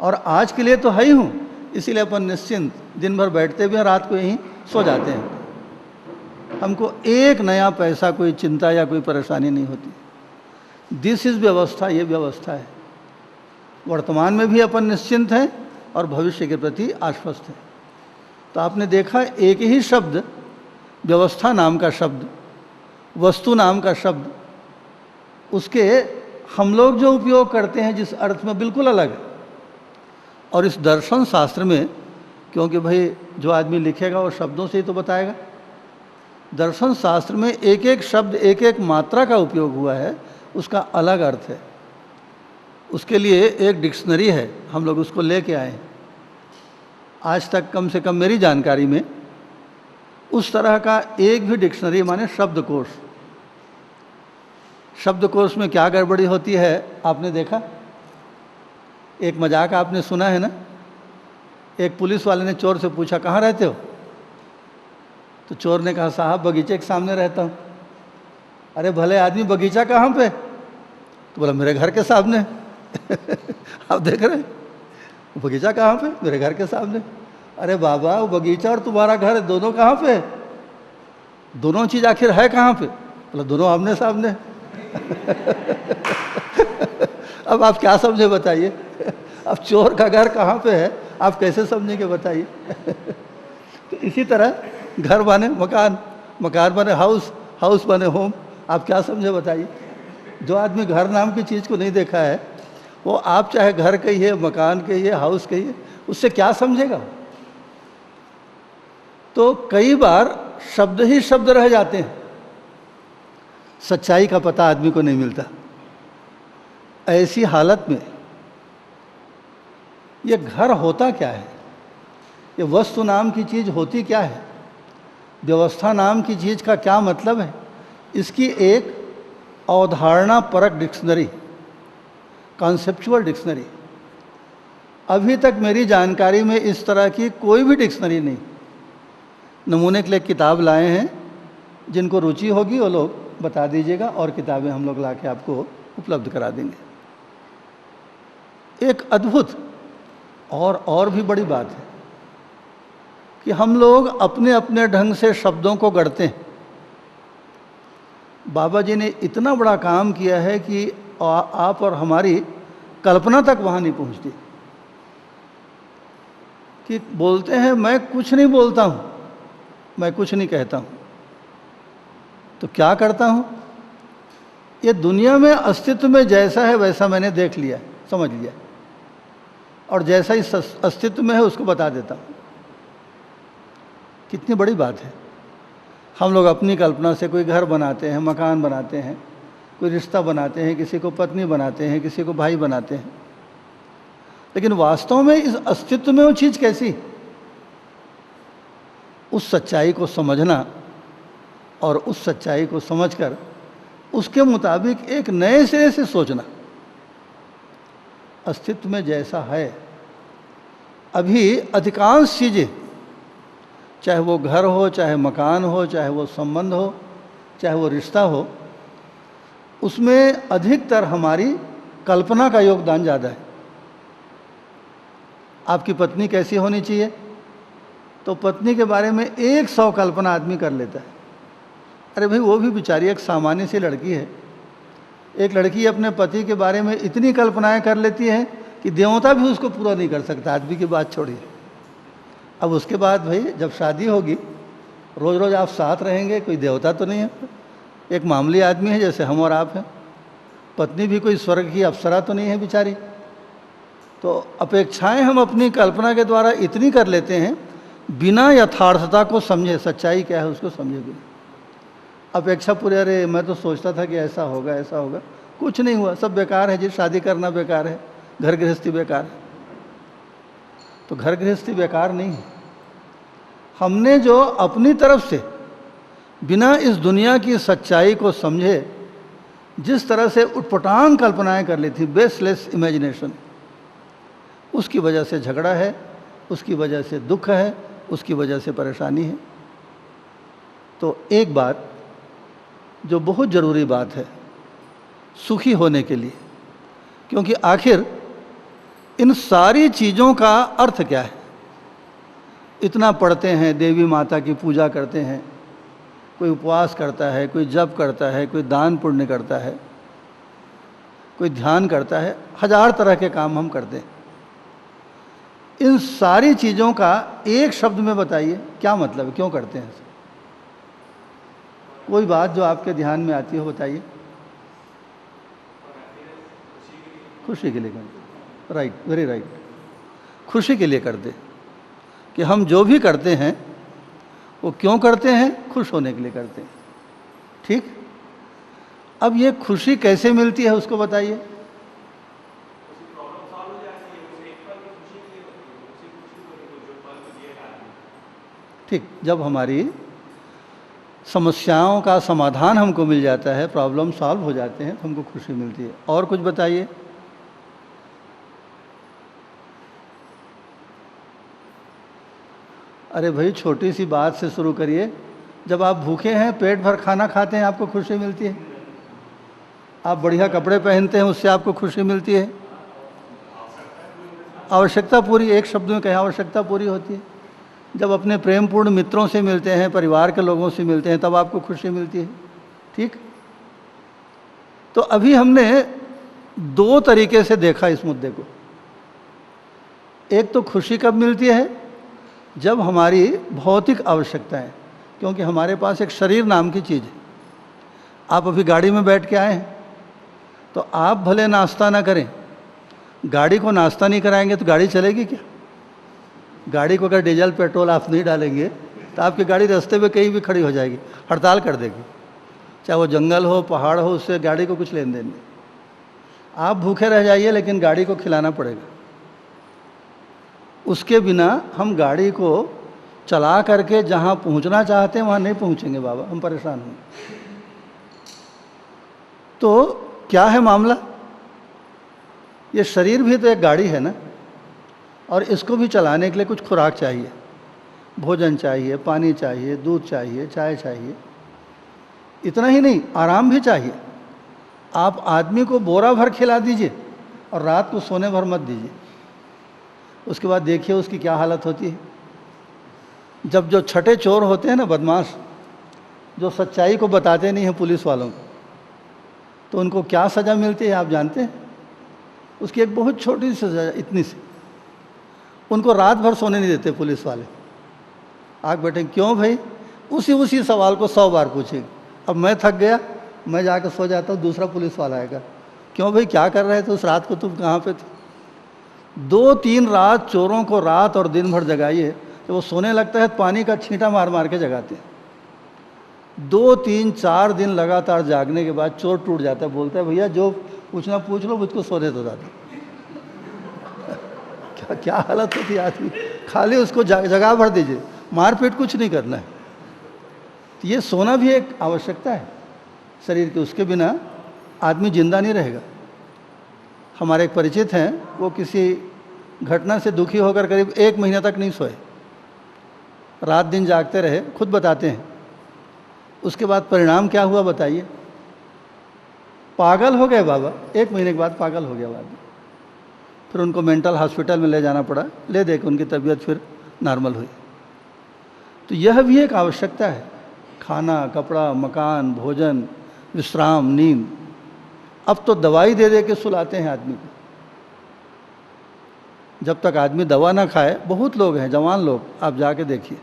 Speaker 1: और आज के लिए तो है ही हूँ, इसीलिए अपन निश्चिंत दिन भर बैठते भी हैं, रात को यहीं सो जाते हैं। हमको एक नया पैसा कोई चिंता या कोई परेशानी नहीं होती। दिस इज़ व्यवस्था, ये व्यवस्था है। वर्तमान में भी अपन निश्चिंत हैं और भविष्य के प्रति आश्वस्त हैं। तो आपने देखा एक ही शब्द, व्यवस्था नाम का शब्द, वस्तु नाम का शब्द, उसके हम लोग जो उपयोग करते हैं जिस अर्थ में बिल्कुल अलग है। और इस दर्शन शास्त्र में, क्योंकि भाई जो आदमी लिखेगा वो शब्दों से ही तो बताएगा, दर्शन शास्त्र में एक एक शब्द, एक एक मात्रा का उपयोग हुआ है, उसका अलग अर्थ है। उसके लिए एक डिक्शनरी है, हम लोग उसको लेके आए हैं। आज तक कम से कम मेरी जानकारी में उस तरह का एक भी डिक्शनरी, माने शब्दकोश, शब्दकोश में क्या गड़बड़ी होती है आपने देखा? एक मजाक आपने सुना है ना, एक पुलिस वाले ने चोर से पूछा कहाँ रहते हो? तो चोर ने कहा साहब बगीचे के सामने रहता हूँ। अरे भले आदमी, बगीचा कहाँ पे? तो बोला मेरे घर के सामने। आप देख रहे हैं, बगीचा कहाँ पे? मेरे घर के सामने। अरे बाबा, वो बगीचा और तुम्हारा घर दोनों कहाँ पे? दोनों चीज़ आखिर है कहाँ पे? बोला दोनों आमने सामने। अब आप क्या समझे बताइए? अब चोर का घर कहाँ पे है, आप कैसे समझेंगे बताइए? तो इसी तरह घर बने मकान, मकान बने हाउस, हाउस बने होम, आप क्या समझे बताइए? जो आदमी घर नाम की चीज़ को नहीं देखा है, वो आप चाहे घर कहिए, मकान कहिए, हाउस कहिए, उससे क्या समझेगा? तो कई बार शब्द ही शब्द रह जाते हैं, सच्चाई का पता आदमी को नहीं मिलता। ऐसी हालत में ये घर होता क्या है, ये वस्तु नाम की चीज़ होती क्या है, व्यवस्था नाम की चीज़ का क्या मतलब है, इसकी एक अवधारणा परक डिक्शनरी, कॉन्सेप्चुअल डिक्शनरी, अभी तक मेरी जानकारी में इस तरह की कोई भी डिक्शनरी नहीं। नमूने के लिए किताब लाए हैं, जिनको रुचि होगी वो लोग बता दीजिएगा और किताबें हम लोग लाके आपको उपलब्ध करा देंगे। एक अद्भुत और भी बड़ी बात है कि हम लोग अपने अपने ढंग से शब्दों को गढ़ते हैं। बाबा जी ने इतना बड़ा काम किया है कि आप और हमारी कल्पना तक वहाँ नहीं पहुँचती। कि बोलते हैं मैं कुछ नहीं बोलता हूँ, मैं कुछ नहीं कहता हूँ, तो क्या करता हूँ? ये दुनिया में अस्तित्व में जैसा है वैसा मैंने देख लिया, समझ लिया, और जैसा इस अस्तित्व में है उसको बता देता हूँ। कितनी बड़ी बात है। हम लोग अपनी कल्पना से कोई घर बनाते हैं, मकान बनाते हैं, कोई रिश्ता बनाते हैं, किसी को पत्नी बनाते हैं, किसी को भाई बनाते हैं, लेकिन वास्तव में इस अस्तित्व में वो चीज़ कैसी? उस सच्चाई को समझना और उस सच्चाई को समझकर उसके मुताबिक एक नए सिरे से सोचना। अस्तित्व में जैसा है, अभी अधिकांश चीज़ें, चाहे वो घर हो, चाहे मकान हो, चाहे वो संबंध हो, चाहे वो रिश्ता हो, उसमें अधिकतर हमारी कल्पना का योगदान ज़्यादा है। आपकी पत्नी कैसी होनी चाहिए, तो पत्नी के बारे में 100 कल्पना आदमी कर लेता है। अरे भाई, वो भी बेचारी एक सामान्य सी लड़की है। एक लड़की अपने पति के बारे में इतनी कल्पनाएं कर लेती है कि देवता भी उसको पूरा नहीं कर सकता। आदमी की बात छोड़िए। अब उसके बाद भाई जब शादी होगी, रोज़ रोज़ आप साथ रहेंगे, कोई देवता तो नहीं है, एक मामूली आदमी है जैसे हम और आप हैं। पत्नी भी कोई स्वर्ग की अप्सरा तो नहीं है बेचारी। तो अपेक्षाएं हम अपनी कल्पना के द्वारा इतनी कर लेते हैं, बिना यथार्थता को समझे, सच्चाई क्या है उसको समझे बिना। अपेक्षा पूरे, अरे मैं तो सोचता था कि ऐसा होगा, ऐसा होगा, कुछ नहीं हुआ, सब बेकार है जी। शादी करना बेकार है, घर गृहस्थी बेकार है। तो घर गृहस्थी बेकार नहीं है। हमने जो अपनी तरफ से बिना इस दुनिया की सच्चाई को समझे जिस तरह से उटपटांग कल्पनाएं कर ली थी, बेसलेस इमेजिनेशन, उसकी वजह से झगड़ा है, उसकी वजह से दुख है, उसकी वजह से परेशानी है। तो एक बात जो बहुत ज़रूरी बात है सुखी होने के लिए, क्योंकि आखिर इन सारी चीज़ों का अर्थ क्या है? इतना पढ़ते हैं, देवी माता की पूजा करते हैं, कोई उपवास करता है, कोई जप करता है, कोई दान पुण्य करता है, कोई ध्यान करता है, हजार तरह के काम हम करते हैं। इन सारी चीज़ों का एक शब्द में बताइए क्या मतलब है, क्यों करते हैं? कोई बात जो आपके ध्यान में आती हो बताइए। खुशी के लिए करते, राइट, वेरी राइट, खुशी के लिए करते। कि हम जो भी करते हैं वो क्यों करते हैं? खुश होने के लिए करते हैं। ठीक, अब ये खुशी कैसे मिलती है उसको बताइए। ठीक, जब हमारी समस्याओं का समाधान हमको मिल जाता है, प्रॉब्लम सॉल्व हो जाते हैं, तो हमको खुशी मिलती है। और कुछ बताइए। अरे भाई, छोटी सी बात से शुरू करिए। जब आप भूखे हैं, पेट भर खाना खाते हैं, आपको खुशी मिलती है। आप बढ़िया कपड़े पहनते हैं, उससे आपको खुशी मिलती है। आवश्यकता पूरी, एक शब्द में कहें, आवश्यकता पूरी होती है। जब अपने प्रेमपूर्ण मित्रों से मिलते हैं, परिवार के लोगों से मिलते हैं, तब आपको खुशी मिलती है। ठीक, तो अभी हमने दो तरीके से देखा इस मुद्दे को। एक तो खुशी कब मिलती है? जब हमारी भौतिक आवश्यकताएं, क्योंकि हमारे पास एक शरीर नाम की चीज़ है। आप अभी गाड़ी में बैठ के आए हैं, तो आप भले नाश्ता ना करें, गाड़ी को नाश्ता नहीं कराएंगे तो गाड़ी चलेगी क्या? गाड़ी को अगर डीजल पेट्रोल आप नहीं डालेंगे तो आपकी गाड़ी रास्ते में कहीं भी खड़ी हो जाएगी, हड़ताल कर देगी। चाहे वो जंगल हो, पहाड़ हो, उससे गाड़ी को कुछ लेन देन नहीं। आप भूखे रह जाइए, लेकिन गाड़ी को खिलाना पड़ेगा। उसके बिना हम गाड़ी को चला करके जहाँ पहुँचना चाहते हैं वहाँ नहीं पहुँचेंगे बाबा, हम परेशान होंगे। तो क्या है मामला? ये शरीर भी तो एक गाड़ी है ना, और इसको भी चलाने के लिए कुछ खुराक चाहिए, भोजन चाहिए, पानी चाहिए, दूध चाहिए, चाय चाहिए। इतना ही नहीं, आराम भी चाहिए। आप आदमी को बोरा भर खिला दीजिए और रात को सोने भर मत दीजिए, उसके बाद देखिए उसकी क्या हालत होती है। जब जो छठे चोर होते हैं ना, बदमाश, जो सच्चाई को बताते नहीं हैं पुलिस वालों को, तो उनको क्या सज़ा मिलती है आप जानते हैं? उसकी एक बहुत छोटी सी सज़ा, इतनी सी। उनको रात भर सोने नहीं देते पुलिस वाले। आग बैठे, क्यों भाई? उसी सवाल को 100 बार पूछेंगे। अब मैं थक गया, मैं जाकर सो जाता हूँ, दूसरा पुलिस वाला आएगा, क्यों भाई क्या कर रहे थे उस रात को, तुम कहाँ पे थे? 2-3 रात चोरों को रात और दिन भर जगाइए, तो वो सोने लगता है, पानी का छींटा मार मार के जगाते हैं। 2-3-4 दिन लगातार जागने के बाद चोर टूट जाता है, बोलता है भैया जो पूछना पूछ लो, मुझको सोने दो दादा। क्या हालत होती है आदमी, खाली उसको जगह भर दीजिए, मारपीट कुछ नहीं करना है। तो ये सोना भी एक आवश्यकता है शरीर की, उसके बिना आदमी जिंदा नहीं रहेगा। हमारे एक परिचित हैं, वो किसी घटना से दुखी होकर करीब 1 महीना तक नहीं सोए, रात दिन जागते रहे, खुद बताते हैं। उसके बाद परिणाम क्या हुआ बताइए? पागल हो गए बाबा, 1 महीने के बाद पागल हो गया आदमी। फिर उनको मेंटल हॉस्पिटल में ले जाना पड़ा, ले दे के उनकी तबीयत फिर नॉर्मल हुई। तो यह भी एक आवश्यकता है, खाना, कपड़ा, मकान, भोजन, विश्राम, नींद। अब तो दवाई दे दे के सुलाते हैं आदमी को। जब तक आदमी दवा ना खाए, बहुत लोग हैं, जवान लोग, आप जाके देखिए।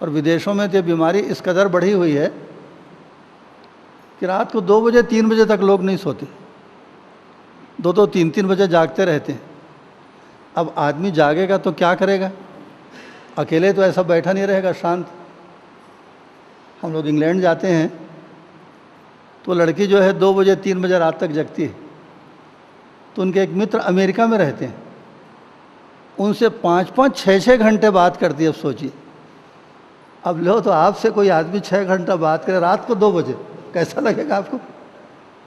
Speaker 1: और विदेशों में तो बीमारी इस कदर बढ़ी हुई है कि रात को 2 बजे 3 बजे तक लोग नहीं सोते, 2-2 3-3 बजे जागते रहते हैं। अब आदमी जागेगा तो क्या करेगा? अकेले तो ऐसा बैठा नहीं रहेगा शांत। हम लोग इंग्लैंड जाते हैं तो लड़की जो है 2 बजे 3 बजे रात तक जगती है। तो उनके एक मित्र अमेरिका में रहते हैं, उनसे 5-5 6-6 घंटे बात करती है। अब सोचिए, अब लो तो आपसे कोई आदमी 6 घंटा बात करे रात को 2 बजे, कैसा लगेगा आपको?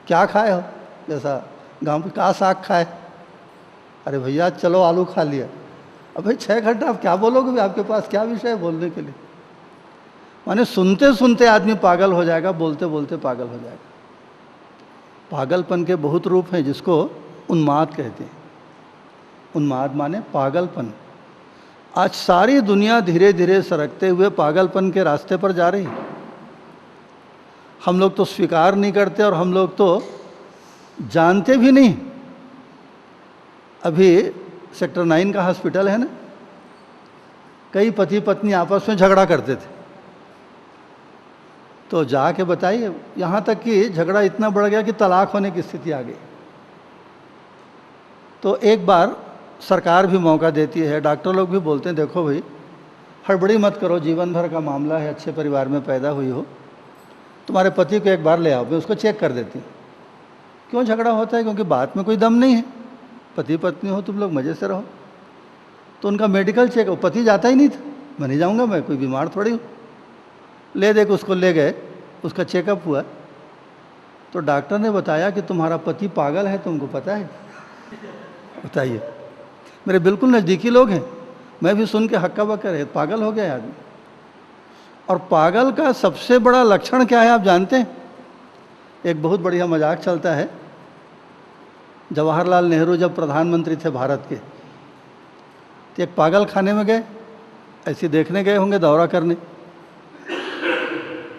Speaker 1: क्या खाए हो? जैसा गाँव का साग खाए, अरे भैया चलो आलू खा लिया। अब भाई 6 घंटा आप क्या बोलोगे भी, आपके पास क्या विषय है बोलने के लिए। माने सुनते सुनते आदमी पागल हो जाएगा, बोलते बोलते पागल हो जाएगा। पागलपन के बहुत रूप हैं जिसको उन्माद कहते हैं। उन्माद माने पागलपन। आज सारी दुनिया धीरे धीरे सरकते हुए पागलपन के रास्ते पर जा रही। हम लोग तो स्वीकार नहीं करते और हम लोग तो जानते भी नहीं। अभी सेक्टर 9 का हॉस्पिटल है ना, कई पति पत्नी आपस में झगड़ा करते थे, तो जाके बताइए, यहाँ तक कि झगड़ा इतना बढ़ गया कि तलाक होने की स्थिति आ गई। तो एक बार सरकार भी मौका देती है, डॉक्टर लोग भी बोलते हैं देखो भाई हड़बड़ी मत करो, जीवन भर का मामला है, अच्छे परिवार में पैदा हुई हो, तुम्हारे पति को एक बार ले आओ, मैं उसको चेक कर देती हूँ। क्यों झगड़ा होता है? क्योंकि बात में कोई दम नहीं है। पति पत्नी हो, तुम लोग मज़े से रहो। तो उनका मेडिकल चेक, पति जाता ही नहीं था, मैं नहीं जाऊँगा, मैं कोई बीमार थोड़ी हूँ। ले दे के उसको ले गए, उसका चेकअप हुआ तो डॉक्टर ने बताया कि तुम्हारा पति पागल है, तुमको पता है? बताइए, मेरे बिल्कुल नज़दीकी लोग हैं, मैं भी सुन के हक्का बक्का रहे, पागल हो गया आदमी। और पागल का सबसे बड़ा लक्षण क्या है आप जानते हैं? एक बहुत बढ़िया मजाक चलता है। जवाहरलाल नेहरू जब प्रधानमंत्री थे भारत के, तो एक पागल खाने में गए, ऐसे देखने गए होंगे, दौरा करने।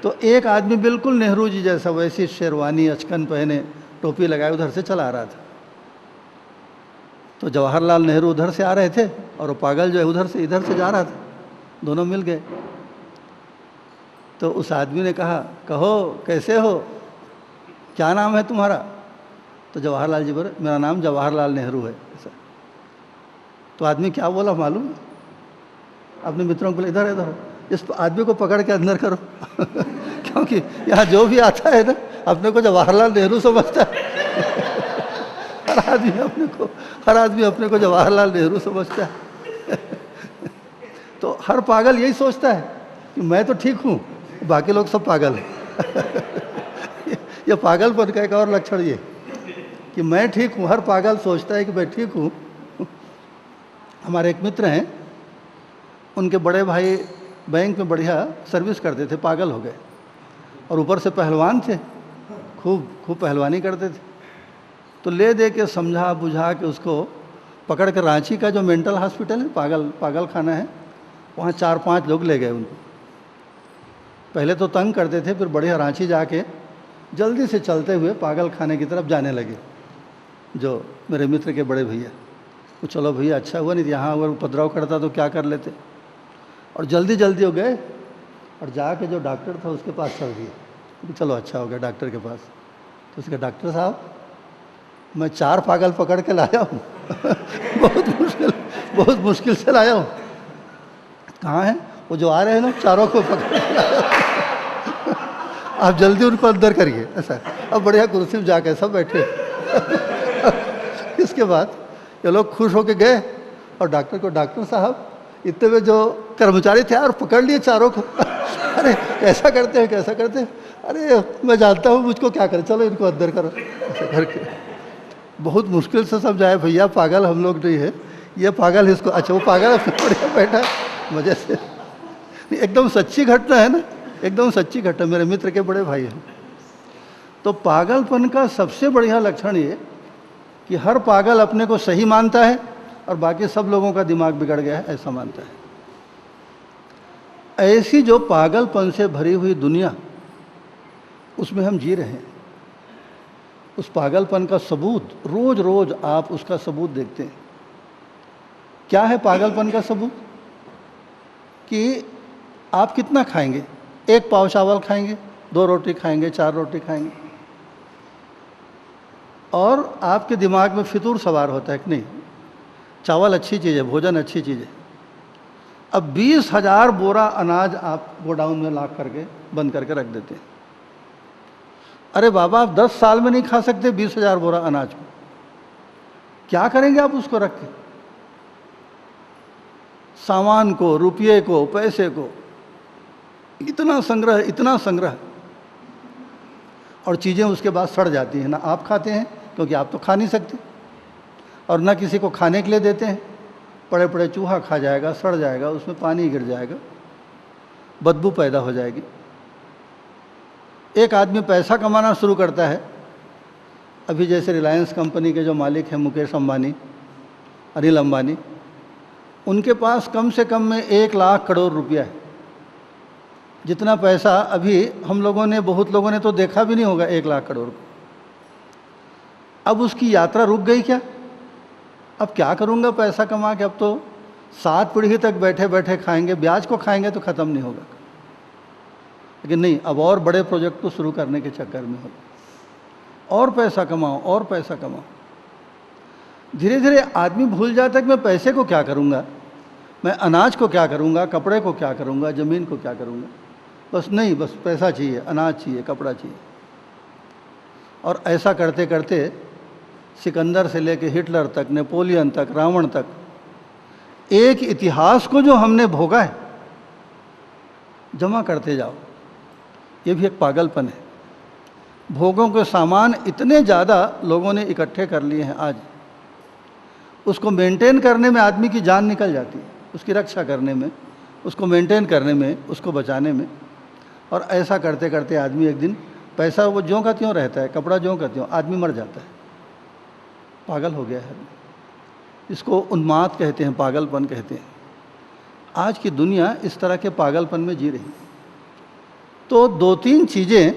Speaker 1: तो एक आदमी बिल्कुल नेहरू जी जैसा, वैसी शेरवानी अचकन पहने, टोपी लगाए, उधर से चला रहा था। तो जवाहरलाल नेहरू उधर से आ रहे थे और वो पागल जो है उधर से इधर से जा रहा था, दोनों मिल गए। तो उस आदमी ने कहा, कहो कैसे हो, क्या नाम है तुम्हारा? तो जवाहरलाल जी बोले, मेरा नाम जवाहरलाल नेहरू है। ऐसा तो आदमी क्या बोला मालूम? अपने मित्रों को बोले, इधर इधर इस आदमी को पकड़ के अंदर करो क्योंकि यहाँ जो भी आता है ना, अपने को जवाहरलाल नेहरू समझता है हर आदमी अपने को जवाहरलाल नेहरू समझता है तो हर पागल यही सोचता है कि मैं तो ठीक हूँ, बाकी लोग सब पागल हैं यह पागलपन का एक और लक्षण ये कि मैं ठीक हूँ। हर पागल सोचता है कि मैं ठीक हूँ। हमारे एक मित्र हैं, उनके बड़े भाई बैंक में बढ़िया सर्विस करते थे, पागल हो गए और ऊपर से पहलवान थे, खूब पहलवानी करते थे। तो ले दे के समझा बुझा के उसको पकड़ कर रांची का जो मेंटल हॉस्पिटल है, पागल खाना है, वहाँ 4-5 लोग ले गए उनको। पहले तो तंग करते थे, फिर बढ़िया रांची जाके जल्दी से चलते हुए पागल खाने की तरफ जाने लगे। जो मेरे मित्र के बड़े भैया, वो चलो भैया अच्छा हुआ, नहीं यहाँ अगर उपद्रव करता तो क्या कर लेते। और जल्दी हो गए और जाके जो डॉक्टर था उसके पास चल दिए। चलो अच्छा हो गया डॉक्टर के पास। तो उसके डॉक्टर साहब, मैं 4 पागल पकड़ के लाया हूँ बहुत मुश्किल से लाया हूँ। कहाँ है वो जो आ रहे हैं ना, चारों को पकड़ के लाया आप जल्दी उनको अंदर करिए। ऐसा अब बढ़िया कुर्सी में जाके सब बैठे इसके बाद ये लोग खुश होके गए और डॉक्टर को, डॉक्टर साहब इतने में जो कर्मचारी थे यार पकड़ लिए चारों को अरे कैसा करते हैं, अरे मैं जानता हूँ मुझको क्या करें, चलो इनको अंदर करो। ऐसा करके बहुत मुश्किल से समझाया, भैया पागल हम लोग नहीं है, ये पागल इसको। अच्छा वो पागल बढ़िया बैठा मजे से। एकदम सच्ची घटना है ना, एकदम सच्ची घटना, मेरे मित्र के बड़े भाई हैं। तो पागलपन का सबसे बढ़िया लक्षण ये कि हर पागल अपने को सही मानता है और बाकी सब लोगों का दिमाग बिगड़ गया है ऐसा मानता है। ऐसी जो पागलपन से भरी हुई दुनिया, उसमें हम जी रहे हैं। उस पागलपन का सबूत रोज रोज आप उसका सबूत देखते हैं। क्या है पागलपन का सबूत? कि आप कितना खाएंगे, 1 पाव चावल खाएंगे, 2 रोटी खाएंगे, 4 रोटी खाएंगे, और आपके दिमाग में फितूर सवार होता है कि नहीं चावल अच्छी चीज़ है, भोजन अच्छी चीज़ है। अब 20,000 बोरा अनाज आप गोडाउन में ला करके बंद करके रख देते हैं। अरे बाबा आप 10 साल में नहीं खा सकते 20,000 बोरा अनाज को, क्या करेंगे आप उसको रख के? सामान को, रुपये को, पैसे को, इतना संग्रह, और चीज़ें उसके बाद सड़ जाती हैं ना। आप खाते हैं क्योंकि आप तो खा नहीं सकते, और ना किसी को खाने के लिए देते हैं। पड़े पड़े चूहा खा जाएगा, सड़ जाएगा, उसमें पानी गिर जाएगा, बदबू पैदा हो जाएगी। एक आदमी पैसा कमाना शुरू करता है, अभी जैसे रिलायंस कंपनी के जो मालिक हैं मुकेश अंबानी, अनिल अंबानी, उनके पास कम से कम में 1,00,000 करोड़ रुपया है। जितना पैसा अभी हम लोगों ने, बहुत लोगों ने तो देखा भी नहीं होगा 1,00,000 करोड़ को। अब उसकी यात्रा रुक गई क्या? अब क्या करूँगा पैसा कमा के? अब तो 7 पीढ़ी तक बैठे बैठे खाएंगे, ब्याज को खाएंगे तो ख़त्म नहीं होगा। लेकिन नहीं, अब और बड़े प्रोजेक्ट को शुरू करने के चक्कर में हो, और पैसा कमाओ और पैसा कमाओ। धीरे धीरे आदमी भूल जाता है कि मैं पैसे को क्या करूँगा, मैं अनाज को क्या करूँगा, कपड़े को क्या करूँगा, ज़मीन को क्या करूँगा। बस नहीं, बस पैसा चाहिए, अनाज चाहिए, कपड़ा चाहिए। और ऐसा करते करते सिकंदर से लेके हिटलर तक, नेपोलियन तक, रावण तक, एक इतिहास को जो हमने भोगा है जमा करते जाओ। ये भी एक पागलपन है। भोगों के सामान इतने ज़्यादा लोगों ने इकट्ठे कर लिए हैं आज, उसको मेंटेन करने में आदमी की जान निकल जाती है, उसकी रक्षा करने में, उसको मेंटेन करने में, उसको बचाने में। और ऐसा करते करते आदमी एक दिन, पैसा वो ज्यों का त्यों रहता है, कपड़ा ज्यों का त्यों, आदमी मर जाता है, पागल हो गया है। इसको उन्माद कहते हैं, पागलपन कहते हैं। आज की दुनिया इस तरह के पागलपन में जी रही। तो 2-3 चीज़ें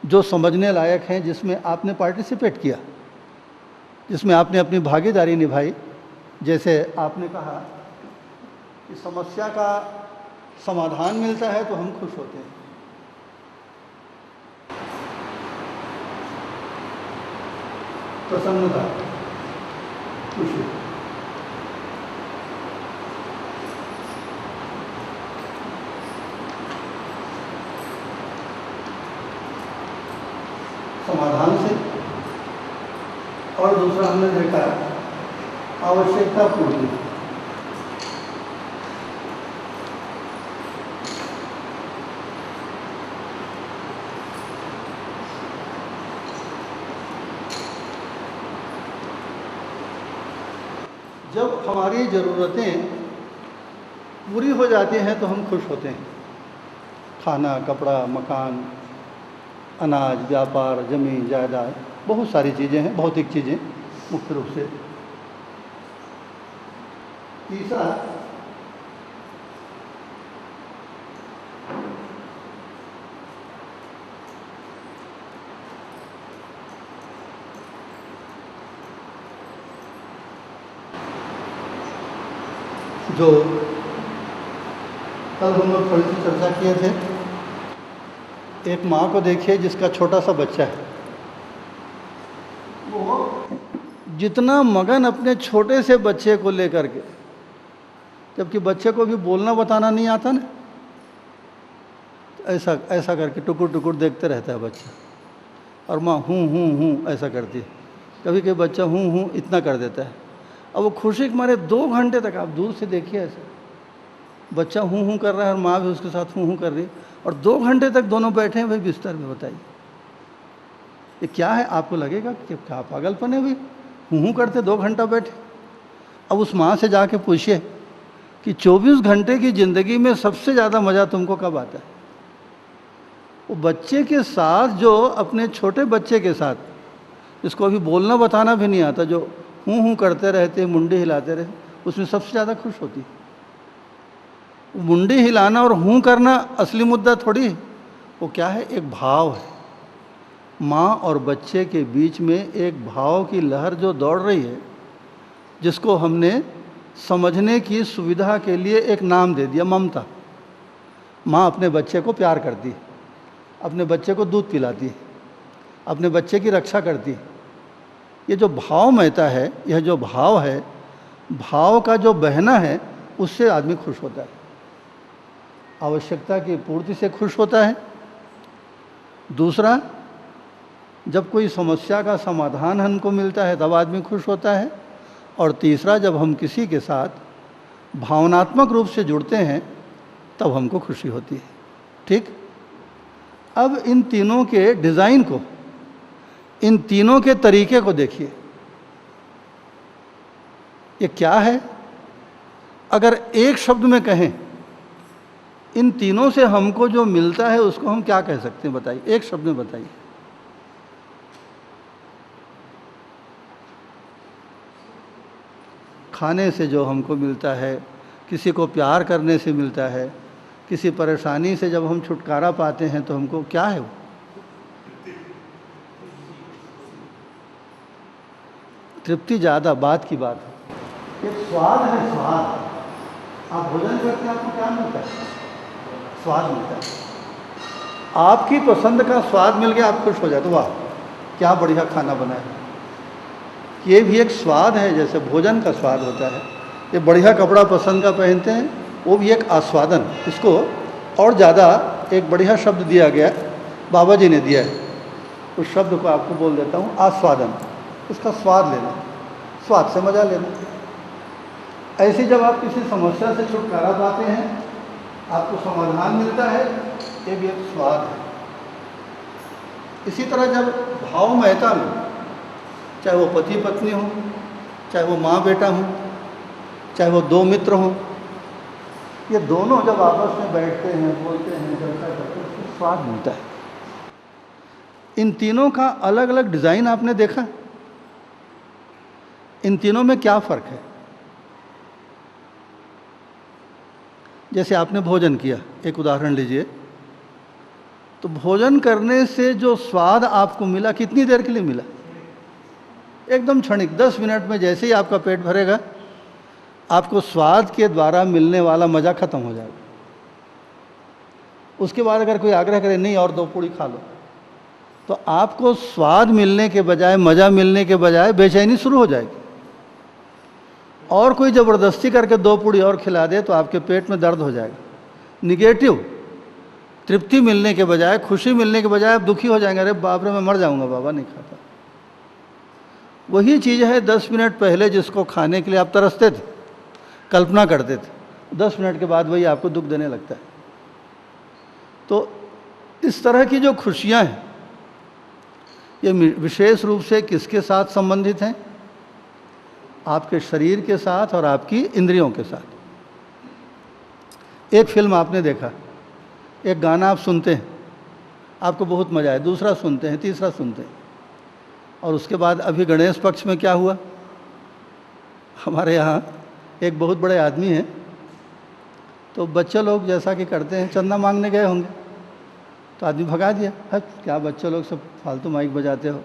Speaker 1: जो समझने लायक हैं, जिसमें आपने पार्टिसिपेट किया, जिसमें आपने अपनी भागीदारी निभाई। जैसे आपने कहा कि समस्या का समाधान मिलता है तो हम खुश होते हैं। प्रसन्नता, खुशी। समाधान से। और दूसरा हमने देखा आवश्यकता पूर्ति। जब हमारी ज़रूरतें पूरी हो जाती हैं तो हम खुश होते हैं। खाना, कपड़ा, मकान, अनाज, व्यापार, ज़मीन, जायदाद, बहुत सारी चीज़ें हैं, भौतिक चीज़ें मुख्य रूप से। तीसरा, जो कल हम लोग थोड़ी सी चर्चा किए थे, एक माँ को देखिए जिसका छोटा सा बच्चा है, वो जितना मगन अपने छोटे से बच्चे को लेकर के, जबकि बच्चे को भी बोलना बताना नहीं आता ना, ऐसा ऐसा करके टुकुर टुकुर देखते रहता है बच्चा। और माँ हूँ ऐसा करती है। कभी कभी बच्चा हूँ इतना कर देता है। अब वो खुशी के मारे 2 घंटे तक, आप दूर से देखिए, ऐसे बच्चा हूँ कर रहा है और माँ भी उसके साथ हूँ कर रही है, और 2 घंटे तक दोनों बैठे हैं भाई बिस्तर में। बताइए ये क्या है? आपको लगेगा कि क्या पागलपन है भाई, हूँ करते 2 घंटा बैठे। अब उस माँ से जाके पूछिए कि 24 घंटे की ज़िंदगी में सबसे ज़्यादा मज़ा तुमको कब आता है? वो बच्चे के साथ, जो अपने छोटे बच्चे के साथ, जिसको अभी बोलना बताना भी नहीं आता, जो हूँ करते रहते, मुंडी हिलाते रहते, उसमें सबसे ज़्यादा खुश होती है। मुंडी हिलाना और हूँ करना असली मुद्दा थोड़ी है, वो क्या है? एक भाव है। माँ और बच्चे के बीच में एक भाव की लहर जो दौड़ रही है, जिसको हमने समझने की सुविधा के लिए एक नाम दे दिया, ममता। माँ अपने बच्चे को प्यार करती है, अपने बच्चे को दूध पिलाती है, अपने बच्चे की रक्षा करती है। ये जो भावमयता है, यह जो भाव है, भाव का जो बहना है, उससे आदमी खुश होता है, आवश्यकता की पूर्ति से खुश होता है। दूसरा, जब कोई समस्या का समाधान हमको मिलता है तब आदमी खुश होता है। और तीसरा, जब हम किसी के साथ भावनात्मक रूप से जुड़ते हैं तब हमको खुशी होती है। ठीक? अब इन तीनों के डिज़ाइन को, इन तीनों के तरीके को देखिए। ये क्या है? अगर एक शब्द में कहें, इन तीनों से हमको जो मिलता है उसको हम क्या कह सकते हैं? बताइए, एक शब्द में बताइए। खाने से जो हमको मिलता है, किसी को प्यार करने से मिलता है, किसी परेशानी से जब हम छुटकारा पाते हैं तो हमको क्या है वो? तृप्ति ज़्यादा बात की बात है। एक स्वाद है, स्वाद। आप भोजन करते हैं, आपको क्या मिलता है? स्वाद मिलता है। आपकी पसंद का स्वाद मिल गया, आप खुश हो जाते, वाह क्या बढ़िया खाना बना है। ये भी एक स्वाद है, जैसे भोजन का स्वाद होता है। ये बढ़िया कपड़ा पसंद का पहनते हैं, वो भी एक आस्वादन। इसको और ज़्यादा एक बढ़िया शब्द दिया गया, बाबा जी ने दिया है, उस शब्द को आपको बोल देता हूँ, आस्वादन। इसका स्वाद लेना, स्वाद से मज़ा लेना। ऐसे जब आप किसी समस्या से छुटकारा पाते हैं, आपको समाधान मिलता है, ये भी एक स्वाद है। इसी तरह जब भावमयता में, चाहे वो पति पत्नी हो, चाहे वो माँ बेटा हो, चाहे वो दो मित्र हों, ये दोनों जब आपस में बैठते हैं, बोलते हैं, चर्चा करते हैं, उसको स्वाद मिलता है। इन तीनों का अलग अलग डिज़ाइन आपने देखा? इन तीनों में क्या फ़र्क है? जैसे आपने भोजन किया, एक उदाहरण लीजिए, तो भोजन करने से जो स्वाद आपको मिला, कितनी देर के लिए मिला? एकदम क्षणिक, 10 मिनट में जैसे ही आपका पेट भरेगा, आपको स्वाद के द्वारा मिलने वाला मज़ा खत्म हो जाएगा। उसके बाद अगर कोई आग्रह करे, नहीं और 2 पूड़ी खा लो, तो आपको स्वाद मिलने के बजाय, मज़ा मिलने के बजाय बेचैनी शुरू हो जाएगी। और कोई ज़बरदस्ती करके 2 पूड़ी और खिला दे तो आपके पेट में दर्द हो जाएगा। निगेटिव, तृप्ति मिलने के बजाय, खुशी मिलने के बजाय आप दुखी हो जाएंगे, अरे बाप रे मैं मर जाऊंगा, बाबा नहीं खाता। वही चीज़ है 10 मिनट पहले जिसको खाने के लिए आप तरसते थे, कल्पना करते थे, 10 मिनट के बाद वही आपको दुख देने लगता है। तो इस तरह की जो खुशियाँ हैं, ये विशेष रूप से किसके साथ संबंधित हैं? आपके शरीर के साथ और आपकी इंद्रियों के साथ। एक फिल्म आपने देखा, एक गाना आप सुनते हैं, आपको बहुत मज़ा आया, दूसरा सुनते हैं, तीसरा सुनते हैं, और उसके बाद अभी गणेश पक्ष में क्या हुआ, हमारे यहाँ एक बहुत बड़े आदमी हैं, तो बच्चे लोग जैसा कि करते हैं, चंदा मांगने गए होंगे, तो आदमी भगा दिया, हट क्या बच्चे लोग सब फालतू माइक बजाते हो।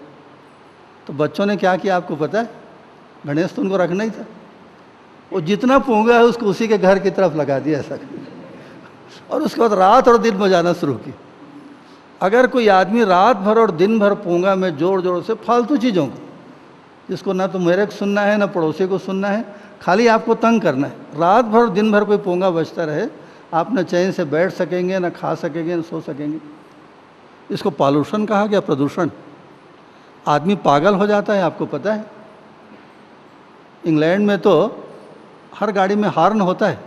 Speaker 1: तो बच्चों ने क्या किया आपको पता है? गणेश तो उनको रखना ही था, वो जितना पोंगा है उसको उसी के घर की तरफ लगा दिया ऐसा, और उसके बाद रात और दिन बजाना शुरू की। अगर कोई आदमी रात भर और दिन भर पोंगा में जोर जोर से फालतू चीज़ों को, जिसको ना तो मेरे को सुनना है ना पड़ोसी को सुनना है, खाली आपको तंग करना है, रात भर दिन भर कोई पोंगा बजता रहे, आप न चैन से बैठ सकेंगे, ना खा सकेंगे, ना सो सकेंगे। इसको पॉल्यूशन कहा गया, प्रदूषण। आदमी पागल हो जाता है, आपको पता है। इंग्लैंड में तो हर गाड़ी में हार्न होता है,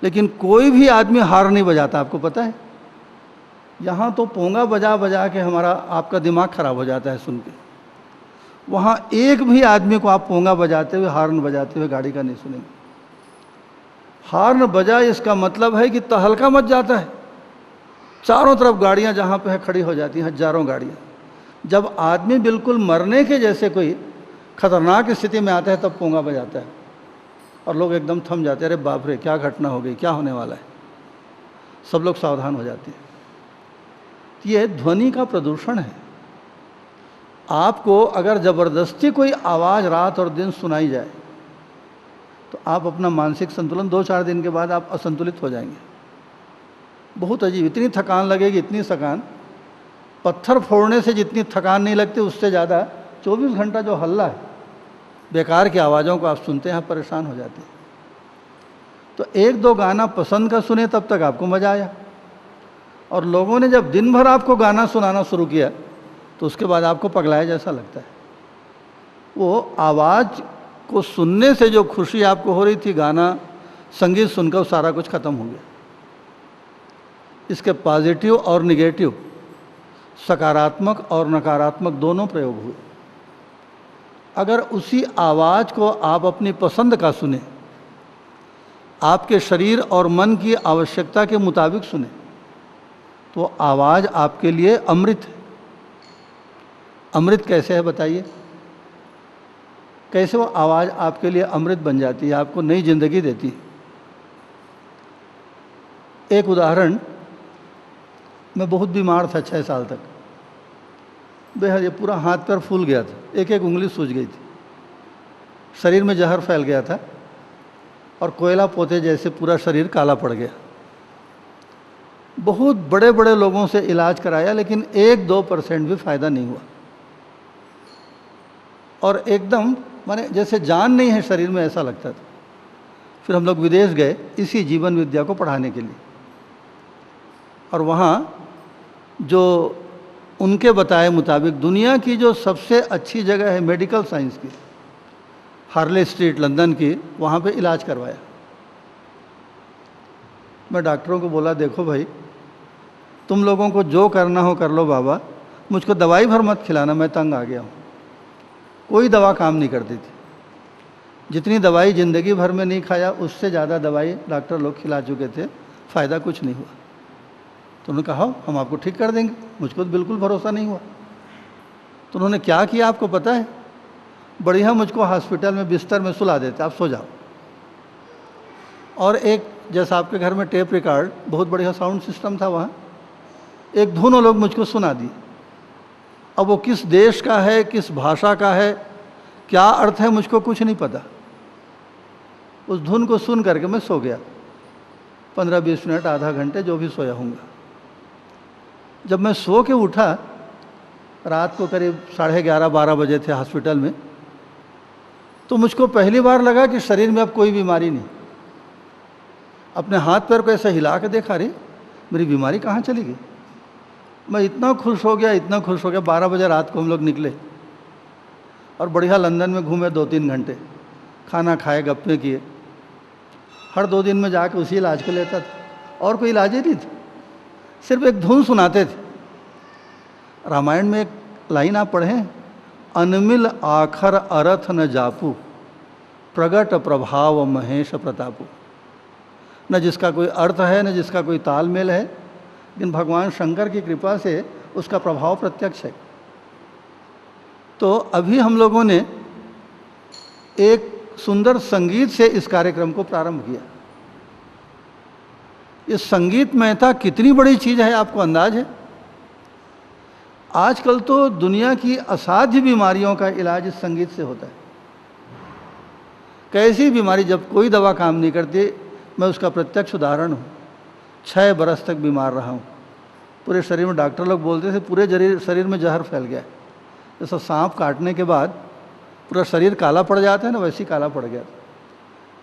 Speaker 1: लेकिन कोई भी आदमी हार्न नहीं बजाता, आपको पता है। यहाँ तो पोंगा बजा बजा के हमारा आपका दिमाग खराब हो जाता है सुन के। वहाँ एक भी आदमी को आप पोंगा बजाते हुए, हार्न बजाते हुए गाड़ी का नहीं सुनेंगे। हार्न बजा इसका मतलब है कि तहलका मच जाता है, चारों तरफ गाड़ियाँ जहाँ पे है खड़ी हो जाती हैं, हजारों गाड़ियाँ। जब आदमी बिल्कुल मरने के जैसे कोई खतरनाक स्थिति में आता है तब पोंगा बजाता है, और लोग एकदम थम जाते हैं, अरे बाप रे क्या घटना हो गई, क्या होने वाला है। सब लोग सावधान हो जाते हैं। ये ध्वनि का प्रदूषण है। आपको अगर ज़बरदस्ती कोई आवाज़ रात और दिन सुनाई जाए तो आप अपना मानसिक संतुलन 2-4 दिन के बाद आप असंतुलित हो जाएंगे। बहुत अजीब, इतनी थकान लगेगी, इतनी थकान, पत्थर फोड़ने से जितनी थकान नहीं लगती उससे ज़्यादा 24 घंटा जो हल्ला है, बेकार की आवाज़ों को आप सुनते हैं, आप परेशान हो जाते हैं। तो 1-2 गाना पसंद का सुने तब तक आपको मज़ा आया, और लोगों ने जब दिन भर आपको गाना सुनाना शुरू किया तो उसके बाद आपको पगलाया जैसा लगता है। वो आवाज़ को सुनने से जो खुशी आपको हो रही थी, गाना संगीत सुनकर, सारा कुछ ख़त्म हो गया। इसके पॉजिटिव और निगेटिव, सकारात्मक और नकारात्मक दोनों प्रयोग हुए। अगर उसी आवाज़ को आप अपनी पसंद का सुने, आपके शरीर और मन की आवश्यकता के मुताबिक सुने, तो आवाज़ आपके लिए अमृत है। अमृत कैसे है बताइए? कैसे वो आवाज़ आपके लिए अमृत बन जाती है, आपको नई जिंदगी देती है? एक उदाहरण, मैं बहुत बीमार था 6 साल तक, बेहद, ये पूरा हाथ पैर फूल गया था, एक एक उंगली सूज गई थी, शरीर में जहर फैल गया था और कोयला पोते जैसे पूरा शरीर काला पड़ गया। बहुत बड़े बड़े लोगों से इलाज कराया, लेकिन 1-2% भी फ़ायदा नहीं हुआ। और एकदम माने जैसे जान नहीं है शरीर में, ऐसा लगता था। फिर हम लोग विदेश गए इसी जीवन विद्या को पढ़ाने के लिए, और वहाँ जो उनके बताए मुताबिक दुनिया की जो सबसे अच्छी जगह है मेडिकल साइंस की, हार्ले स्ट्रीट लंदन की, वहाँ पे इलाज करवाया। मैं डॉक्टरों को बोला, देखो भाई, तुम लोगों को जो करना हो कर लो बाबा, मुझको दवाई भर मत खिलाना, मैं तंग आ गया हूँ। कोई दवा काम नहीं करती थी। जितनी दवाई ज़िंदगी भर में नहीं खाया, उससे ज़्यादा दवाई डॉक्टर लोग खिला चुके थे, फ़ायदा कुछ नहीं हुआ। तो उन्होंने कहा हम आपको ठीक कर देंगे। मुझको तो बिल्कुल भरोसा नहीं हुआ। तो उन्होंने क्या किया आपको पता है? बढ़िया मुझको हॉस्पिटल में बिस्तर में सुला देते, आप सो जाओ, और एक जैसा आपके घर में टेप रिकॉर्ड, बहुत बढ़िया साउंड सिस्टम था वहाँ, एक धुन वो लोग मुझको सुना दी। अब वो किस देश का है, किस भाषा का है, क्या अर्थ है, मुझको कुछ नहीं पता। उस धुन को सुन करके मैं सो गया, 15-20 मिनट, आधा घंटे, जो भी सोया हूँगा। जब मैं सो के उठा, रात को करीब 11:30-12 बजे थे हॉस्पिटल में, तो मुझको पहली बार लगा कि शरीर में अब कोई बीमारी नहीं। अपने हाथ पैर को ऐसे हिला के देखा, अरे मेरी बीमारी कहाँ चली गई। मैं इतना खुश हो गया, इतना खुश हो गया। 12 बजे रात को हम लोग निकले और बढ़िया लंदन में घूमे 2-3 घंटे, खाना खाए, गप्पे किए। हर 2 दिन में जाके उसी इलाज को लेता था, और कोई इलाज ही नहीं था, सिर्फ एक धुन सुनाते थे। रामायण में एक लाइन आप पढ़ें, अनमिल आखर अरथ न जापू, प्रगट प्रभाव महेश प्रतापू। न जिसका कोई अर्थ है, न जिसका कोई तालमेल है, लेकिन भगवान शंकर की कृपा से उसका प्रभाव प्रत्यक्ष है। तो अभी हम लोगों ने एक सुंदर संगीत से इस कार्यक्रम को प्रारंभ किया। इस संगीतमयता कितनी बड़ी चीज़ है, आपको अंदाज है? आजकल तो दुनिया की असाध्य बीमारियों का इलाज इस संगीत से होता है। कैसी बीमारी, जब कोई दवा काम नहीं करती, मैं उसका प्रत्यक्ष उदाहरण हूँ। 6 बरस तक बीमार रहा हूँ। पूरे शरीर में, डॉक्टर लोग बोलते थे पूरे शरीर में जहर फैल गया। जैसा सांप काटने के बाद पूरा शरीर काला पड़ जाता है ना, वैसे ही काला पड़ गया।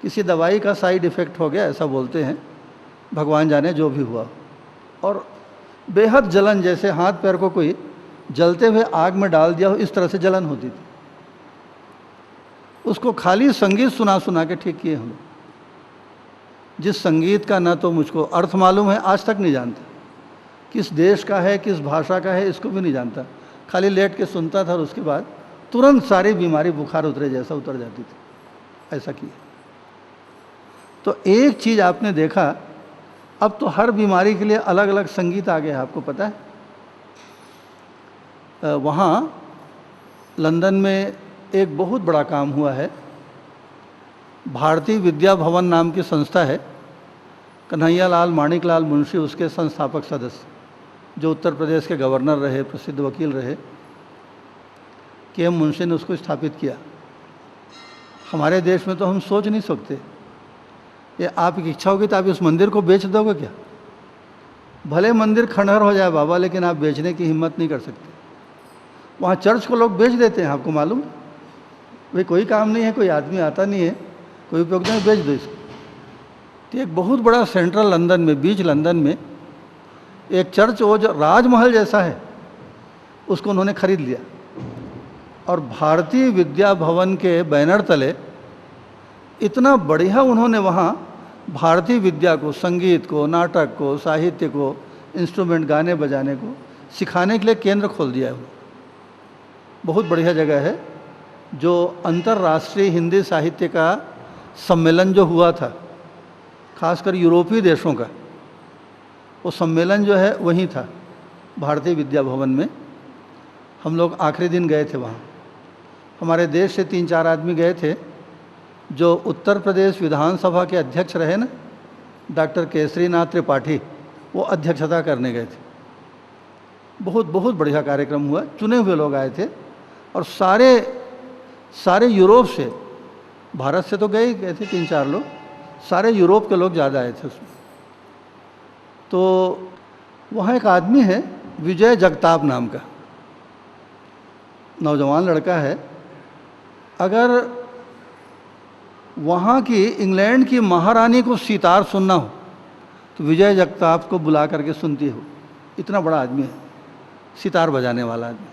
Speaker 1: किसी दवाई का साइड इफ़ेक्ट हो गया, ऐसा बोलते हैं, भगवान जाने जो भी हुआ। और बेहद जलन, जैसे हाथ पैर को कोई जलते हुए आग में डाल दिया हो, इस तरह से जलन होती थी। उसको खाली संगीत सुना सुना के ठीक किए हम। जिस संगीत का ना तो मुझको अर्थ मालूम है, आज तक नहीं जानता, किस देश का है, किस भाषा का है, इसको भी नहीं जानता। खाली लेट के सुनता था और उसके बाद तुरंत सारी बीमारी बुखार उतरे जैसा उतर जाती थी। ऐसा किया। तो एक चीज़ आपने देखा, अब तो हर बीमारी के लिए अलग अलग संगीत आ गया है, आपको पता है? वहाँ लंदन में एक बहुत बड़ा काम हुआ है। भारतीय विद्या भवन नाम की संस्था है, कन्हैया लाल माणिकलाल मुंशी उसके संस्थापक सदस्य, जो उत्तर प्रदेश के गवर्नर रहे, प्रसिद्ध वकील रहे, के.एम. मुंशी ने उसको स्थापित किया। हमारे देश में तो हम सोच नहीं सकते। ये आपकी इच्छा होगी तो आप इस मंदिर को बेच दोगे क्या? भले मंदिर खंडहर हो जाए बाबा, लेकिन आप बेचने की हिम्मत नहीं कर सकते। वहाँ चर्च को लोग बेच देते हैं, आपको मालूम? भाई कोई काम नहीं है, कोई आदमी आता नहीं है, कोई उपयोग नहीं, बेच दो इसको। तो एक बहुत बड़ा सेंट्रल लंदन में, बीच लंदन में एक चर्च, वो जो राजमहल जैसा है, उसको उन्होंने खरीद लिया और भारतीय विद्या भवन के बैनर तले इतना बढ़िया उन्होंने वहाँ भारतीय विद्या को, संगीत को, नाटक को, साहित्य को, इंस्ट्रूमेंट गाने बजाने को सिखाने के लिए केंद्र खोल दिया है। बहुत बढ़िया जगह है। जो अंतर्राष्ट्रीय हिंदी साहित्य का सम्मेलन जो हुआ था, खासकर यूरोपीय देशों का, वो सम्मेलन जो है वहीं था भारतीय विद्या भवन में। हम लोग आखिरी दिन गए थे वहाँ। हमारे देश से 3-4 आदमी गए थे। जो उत्तर प्रदेश विधानसभा के अध्यक्ष रहे ना, डॉक्टर केसरीनाथ त्रिपाठी, वो अध्यक्षता करने गए थे। बहुत बहुत बढ़िया कार्यक्रम हुआ। चुने हुए लोग आए थे और सारे यूरोप से, भारत से तो गए थे 3-4 लोग, सारे यूरोप के लोग ज़्यादा आए थे उसमें। तो वहाँ एक आदमी है विजय जगताप नाम का, नौजवान लड़का है। अगर वहाँ की इंग्लैंड की महारानी को सितार सुनना हो तो विजय जगताप को बुला करके सुनती हो। इतना बड़ा आदमी है, सितार बजाने वाला आदमी।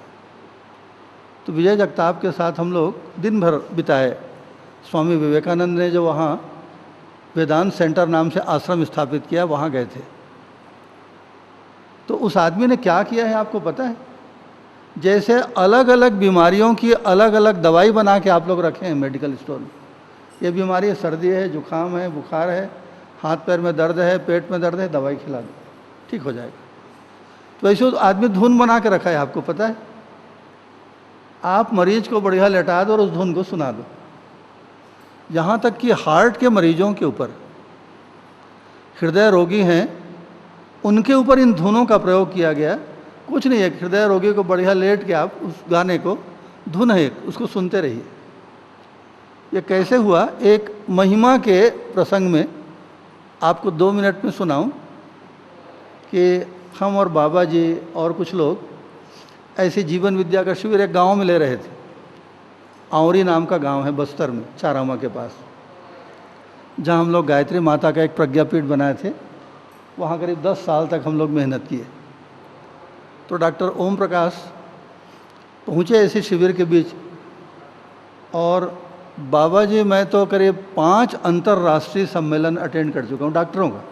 Speaker 1: तो विजय जगताप के साथ हम लोग दिन भर बिताए। स्वामी विवेकानंद ने जो वहाँ वेदांत सेंटर नाम से आश्रम स्थापित किया, वहाँ गए थे। तो उस आदमी ने क्या किया है आपको पता है? जैसे अलग अलग बीमारियों की अलग अलग दवाई बना के आप लोग रखे हैं मेडिकल स्टोर में। ये बीमारी है, सर्दी है, जुकाम है, बुखार है, हाथ पैर में दर्द है, पेट में दर्द है, दवाई खिला दो, ठीक हो जाएगा। तो ऐसे आदमी धुन बना के रखा है, आपको पता है? आप मरीज को बढ़िया लेटा दो और उस धुन को सुना दो। यहाँ तक कि हार्ट के मरीजों के ऊपर, हृदय रोगी हैं, उनके ऊपर इन धुनों का प्रयोग किया गया। कुछ नहीं है, हृदय रोगी को बढ़िया लेट के आप उस गाने को, धुन है उसको सुनते रहिए। ये कैसे हुआ? एक महिमा के प्रसंग में आपको 2 मिनट में सुनाऊं कि हम और बाबा जी और कुछ लोग ऐसे जीवन विद्या का शिविर एक गांव में ले रहे थे। आंवरी नाम का गांव है बस्तर में, चारामा के पास, जहां हम लोग गायत्री माता का एक प्रज्ञापीठ बनाए थे। वहाँ करीब 10 साल तक हम लोग मेहनत किए। तो डॉक्टर ओम प्रकाश पहुँचे ऐसे शिविर के बीच, और बाबा जी, मैं तो करीब 5 अंतर्राष्ट्रीय सम्मेलन अटेंड कर चुका हूँ डॉक्टरों का।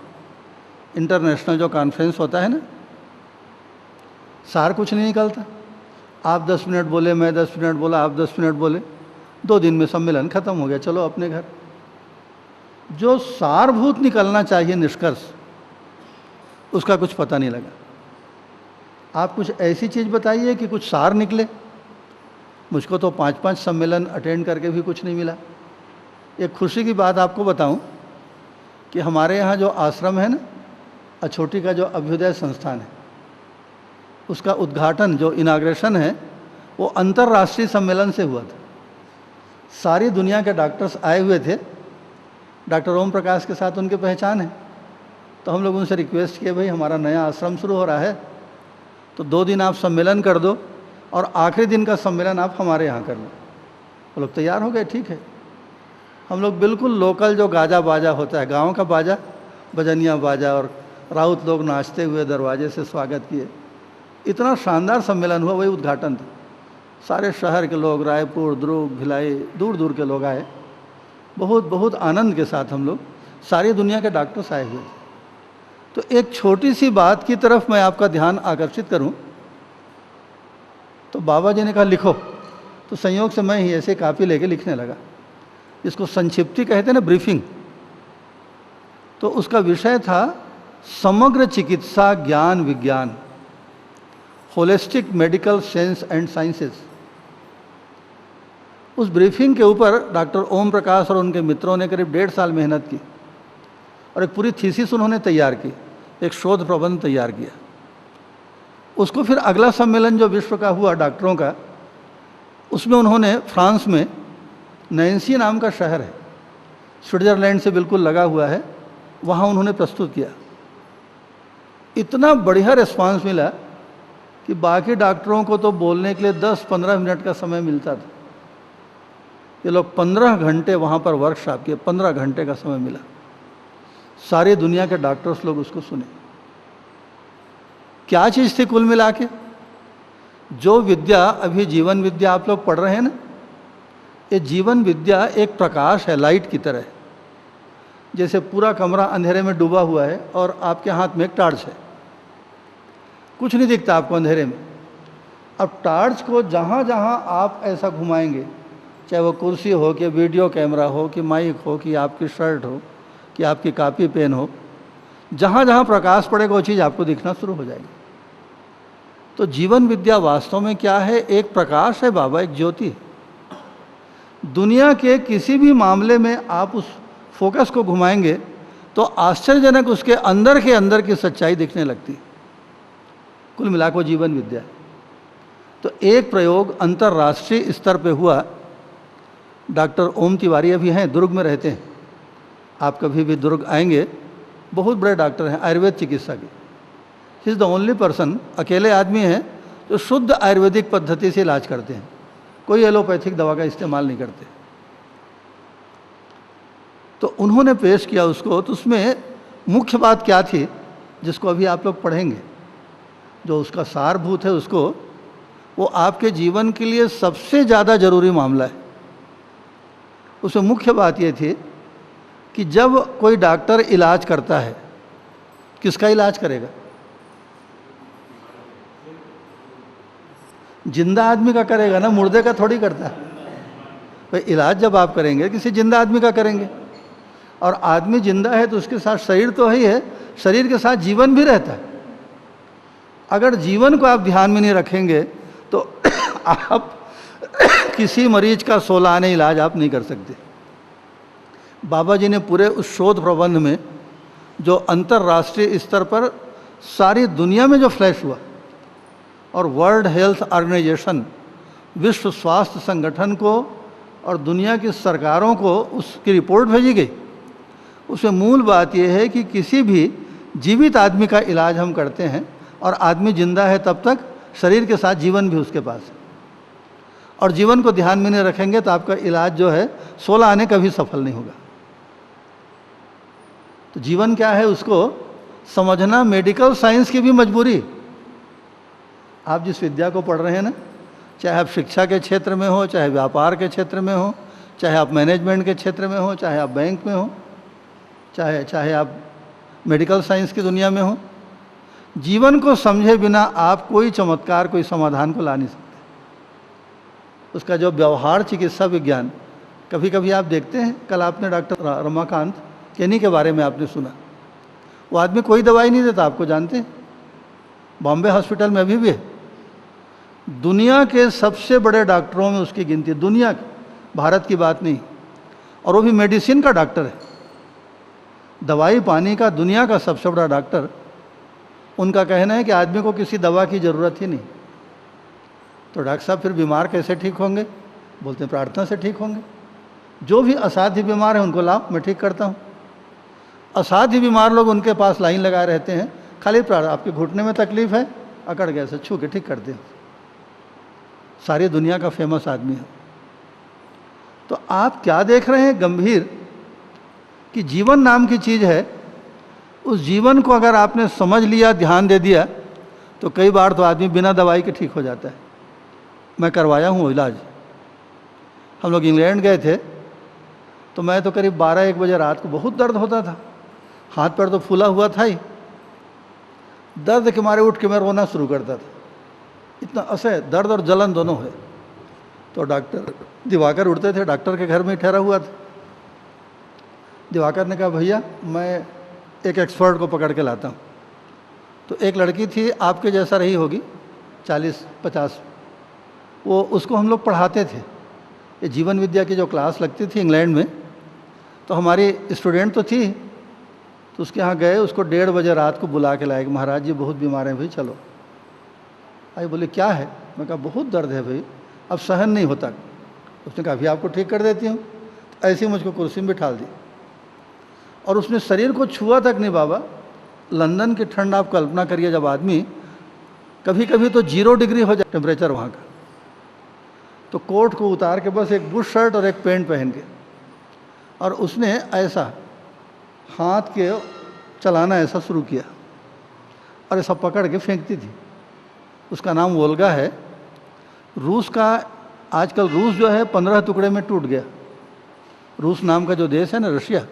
Speaker 1: इंटरनेशनल जो कॉन्फ्रेंस होता है ना, सार कुछ नहीं निकलता। आप 10 मिनट बोले, मैं 10 मिनट बोला, आप 10 मिनट बोले, 2 दिन में सम्मेलन खत्म हो गया, चलो अपने घर। जो सारभूत निकलना चाहिए निष्कर्ष, उसका कुछ पता नहीं लगा। आप कुछ ऐसी चीज़ बताइए कि कुछ सार निकले। मुझको तो 5-5 सम्मेलन अटेंड करके भी कुछ नहीं मिला। एक खुशी की बात आपको बताऊं कि हमारे यहाँ जो आश्रम है ना, अछोटी का जो अभ्युदय संस्थान है, उसका उद्घाटन, जो इनाग्रेशन है, वो अंतर्राष्ट्रीय सम्मेलन से हुआ था। सारी दुनिया के डॉक्टर्स आए हुए थे। डॉक्टर ओम प्रकाश के साथ उनकी पहचान है। तो हम लोग उनसे रिक्वेस्ट किए, भाई हमारा नया आश्रम शुरू हो रहा है, तो 2 दिन आप सम्मेलन कर दो और आखिरी दिन का सम्मेलन आप हमारे यहाँ कर लो। वो लोग तैयार हो गए, ठीक है। हम लोग बिल्कुल लोकल जो गाजा बाजा होता है, गांव का बाजा, बजनिया बाजा, और राउत लोग नाचते हुए दरवाजे से स्वागत किए। इतना शानदार सम्मेलन हुआ, वही उद्घाटन था। सारे शहर के लोग, रायपुर, दुर्ग, भिलाई, दूर दूर के लोग आए। बहुत बहुत आनंद के साथ हम लोग, सारी दुनिया के डॉक्टर्स आए हुए थे। तो एक छोटी सी बात की तरफ मैं आपका ध्यान आकर्षित करूं, तो बाबा जी ने कहा लिखो। तो संयोग से मैं ही ऐसे कापी लेके लिखने लगा, जिसको संक्षिप्ति कहते हैं ना, ब्रीफिंग। तो उसका विषय था समग्र चिकित्सा ज्ञान विज्ञान, holistic medical science and sciences. उस ब्रीफिंग के ऊपर डॉक्टर ओम प्रकाश और उनके मित्रों ने करीब 1.5 साल मेहनत की और एक पूरी थीसिस उन्होंने तैयार की, एक शोध प्रबंध तैयार किया। उसको फिर अगला सम्मेलन जो विश्व का हुआ डॉक्टरों का, उसमें उन्होंने फ्रांस में, नैन्सी नाम का शहर है, स्विट्ज़रलैंड से बिल्कुल लगा हुआ है, वहाँ उन्होंने प्रस्तुत किया। इतना बढ़िया रिस्पांस मिला कि बाकी डॉक्टरों को तो बोलने के लिए 10-15 मिनट का समय मिलता था। ये लोग 15 घंटे वहाँ पर वर्कशॉप किए, 15 घंटे का समय मिला। सारी दुनिया के डॉक्टर्स लोग उसको सुने। क्या चीज़ थी कुल मिला के? जो विद्या अभी जीवन विद्या आप लोग पढ़ रहे हैं ना, ये जीवन विद्या एक प्रकाश है, लाइट की तरह। जैसे पूरा कमरा अंधेरे में डूबा हुआ है और आपके हाथ में एक टार्च है, कुछ नहीं दिखता आपको अंधेरे में। अब टार्च को जहाँ जहाँ आप ऐसा घुमाएंगे, चाहे वो कुर्सी हो कि वीडियो कैमरा हो कि माइक हो कि आपकी शर्ट हो कि आपकी कापी पेन हो, जहाँ जहाँ प्रकाश पड़ेगा वो चीज़ आपको दिखना शुरू हो जाएगी। तो जीवन विद्या वास्तव में क्या है? एक प्रकाश है बाबा, एक ज्योति। दुनिया के किसी भी मामले में आप उस फोकस को घुमाएंगे तो आश्चर्यजनक उसके अंदर के अंदर की सच्चाई दिखने लगती। कुल मिलाकर जीवन विद्या है। तो एक प्रयोग अंतर्राष्ट्रीय स्तर पे हुआ। डॉक्टर ओम तिवारी अभी हैं, दुर्ग में रहते हैं। आप कभी भी दुर्ग आएंगे, बहुत बड़े डॉक्टर हैं आयुर्वेद चिकित्सा के। He is the only person, अकेले आदमी हैं जो शुद्ध आयुर्वेदिक पद्धति से इलाज करते हैं, कोई एलोपैथिक दवा का इस्तेमाल नहीं करते। तो उन्होंने पेश किया उसको, तो उसमें मुख्य बात क्या थी जिसको अभी आप लोग पढ़ेंगे, जो उसका सारभूत है उसको, वो आपके जीवन के लिए सबसे ज़्यादा ज़रूरी मामला है। उसमें मुख्य बात ये थी कि जब कोई डॉक्टर इलाज करता है, किसका इलाज करेगा? जिंदा आदमी का करेगा ना, मुर्दे का थोड़ी करता है। भाई इलाज जब आप करेंगे किसी जिंदा आदमी का करेंगे, और आदमी जिंदा है तो उसके साथ शरीर तो ही है, शरीर के साथ जीवन भी रहता है। अगर जीवन को आप ध्यान में नहीं रखेंगे तो आप किसी मरीज का 16 आने इलाज आप नहीं कर सकते। बाबा जी ने पूरे उस शोध प्रबंध में जो अंतर्राष्ट्रीय स्तर पर सारी दुनिया में जो फ्लैश हुआ, और वर्ल्ड हेल्थ ऑर्गेनाइजेशन, विश्व स्वास्थ्य संगठन को और दुनिया की सरकारों को उसकी रिपोर्ट भेजी गई। उसमें मूल बात यह है कि किसी भी जीवित आदमी का इलाज हम करते हैं और आदमी जिंदा है तब तक, शरीर के साथ जीवन भी उसके पास है, और जीवन को ध्यान में नहीं रखेंगे तो आपका इलाज जो है 16 आने कभी सफल नहीं होगा। तो जीवन क्या है उसको समझना मेडिकल साइंस की भी मजबूरी। आप जिस विद्या को पढ़ रहे हैं ना, चाहे आप शिक्षा के क्षेत्र में हो, चाहे व्यापार के क्षेत्र में हो, चाहे आप मैनेजमेंट के क्षेत्र में हो, चाहे आप बैंक में हो, चाहे आप मेडिकल साइंस की दुनिया में हो, जीवन को समझे बिना आप कोई चमत्कार, कोई समाधान को ला नहीं सकते। उसका जो व्यवहार चिकित्सा विज्ञान, कभी कभी आप देखते हैं, कल आपने डॉक्टर रमाकांत केनी के बारे में आपने सुना। वो आदमी कोई दवाई नहीं देता, आपको जानते हैं, बॉम्बे हॉस्पिटल में अभी भी है। दुनिया के सबसे बड़े डॉक्टरों में उसकी गिनती, दुनिया की, भारत की बात नहीं, और वो भी मेडिसिन का डॉक्टर है, दवाई पानी का दुनिया का सबसे बड़ा डॉक्टर। उनका कहना है कि आदमी को किसी दवा की ज़रूरत ही नहीं। तो डॉक्टर साहब फिर बीमार कैसे ठीक होंगे? बोलते हैं प्रार्थना से ठीक होंगे। जो भी असाध्य बीमार है उनको लाओ, मैं ठीक करता हूँ। असाध्य बीमार लोग उनके पास लाइन लगाए रहते हैं, खाली आपके घुटने में तकलीफ है, अकड़ गया से छू के ठीक कर दे। सारी दुनिया का फेमस आदमी है। तो आप क्या देख रहे हैं गंभीर, कि जीवन नाम की चीज़ है, उस जीवन को अगर आपने समझ लिया, ध्यान दे दिया, तो कई बार तो आदमी बिना दवाई के ठीक हो जाता है। मैं करवाया हूँ इलाज। हम लोग इंग्लैंड गए थे, तो मैं तो करीब 12-1 बजे रात को बहुत दर्द होता था, हाथ पैर तो फूला हुआ था ही, दर्द के मारे उठ के मैं रोना शुरू करता था, इतना असह्य दर्द और जलन दोनों है। तो डॉक्टर दिवाकर उठते थे, डॉक्टर के घर में ठहरा हुआ था। दिवाकर ने कहा भैया मैं एक एक्सपर्ट को पकड़ के लाता हूँ। तो एक लड़की थी, आपके जैसा रही होगी, 40-50, वो उसको हम लोग पढ़ाते थे। ये जीवन विद्या की जो क्लास लगती थी इंग्लैंड में, तो हमारी स्टूडेंट तो थी, तो उसके यहाँ गए, उसको 1:30 बजे रात को बुला के लाए कि महाराज जी बहुत बीमार हैं भाई, चलो। आई बोले क्या है? मैं कहा बहुत दर्द है भाई, अब सहन नहीं होता। उसने कहा अभी आपको ठीक कर देती हूँ। ऐसे ही मुझको कुर्सी में बिठा दी, और उसने शरीर को छुआ तक नहीं बाबा। लंदन की ठंड आप कल्पना करिए, जब आदमी कभी कभी तो 0 डिग्री हो जाए टेम्परेचर वहाँ का, तो कोट को उतार के बस एक बुश शर्ट और एक पैंट पहन के, और उसने ऐसा हाथ के चलाना ऐसा शुरू किया और ऐसा पकड़ के फेंकती थी। उसका नाम वोल्गा है। रूस का आजकल, रूस जो है 15 टुकड़े में टूट गया। रूस नाम का जो देश है ना, रशिया,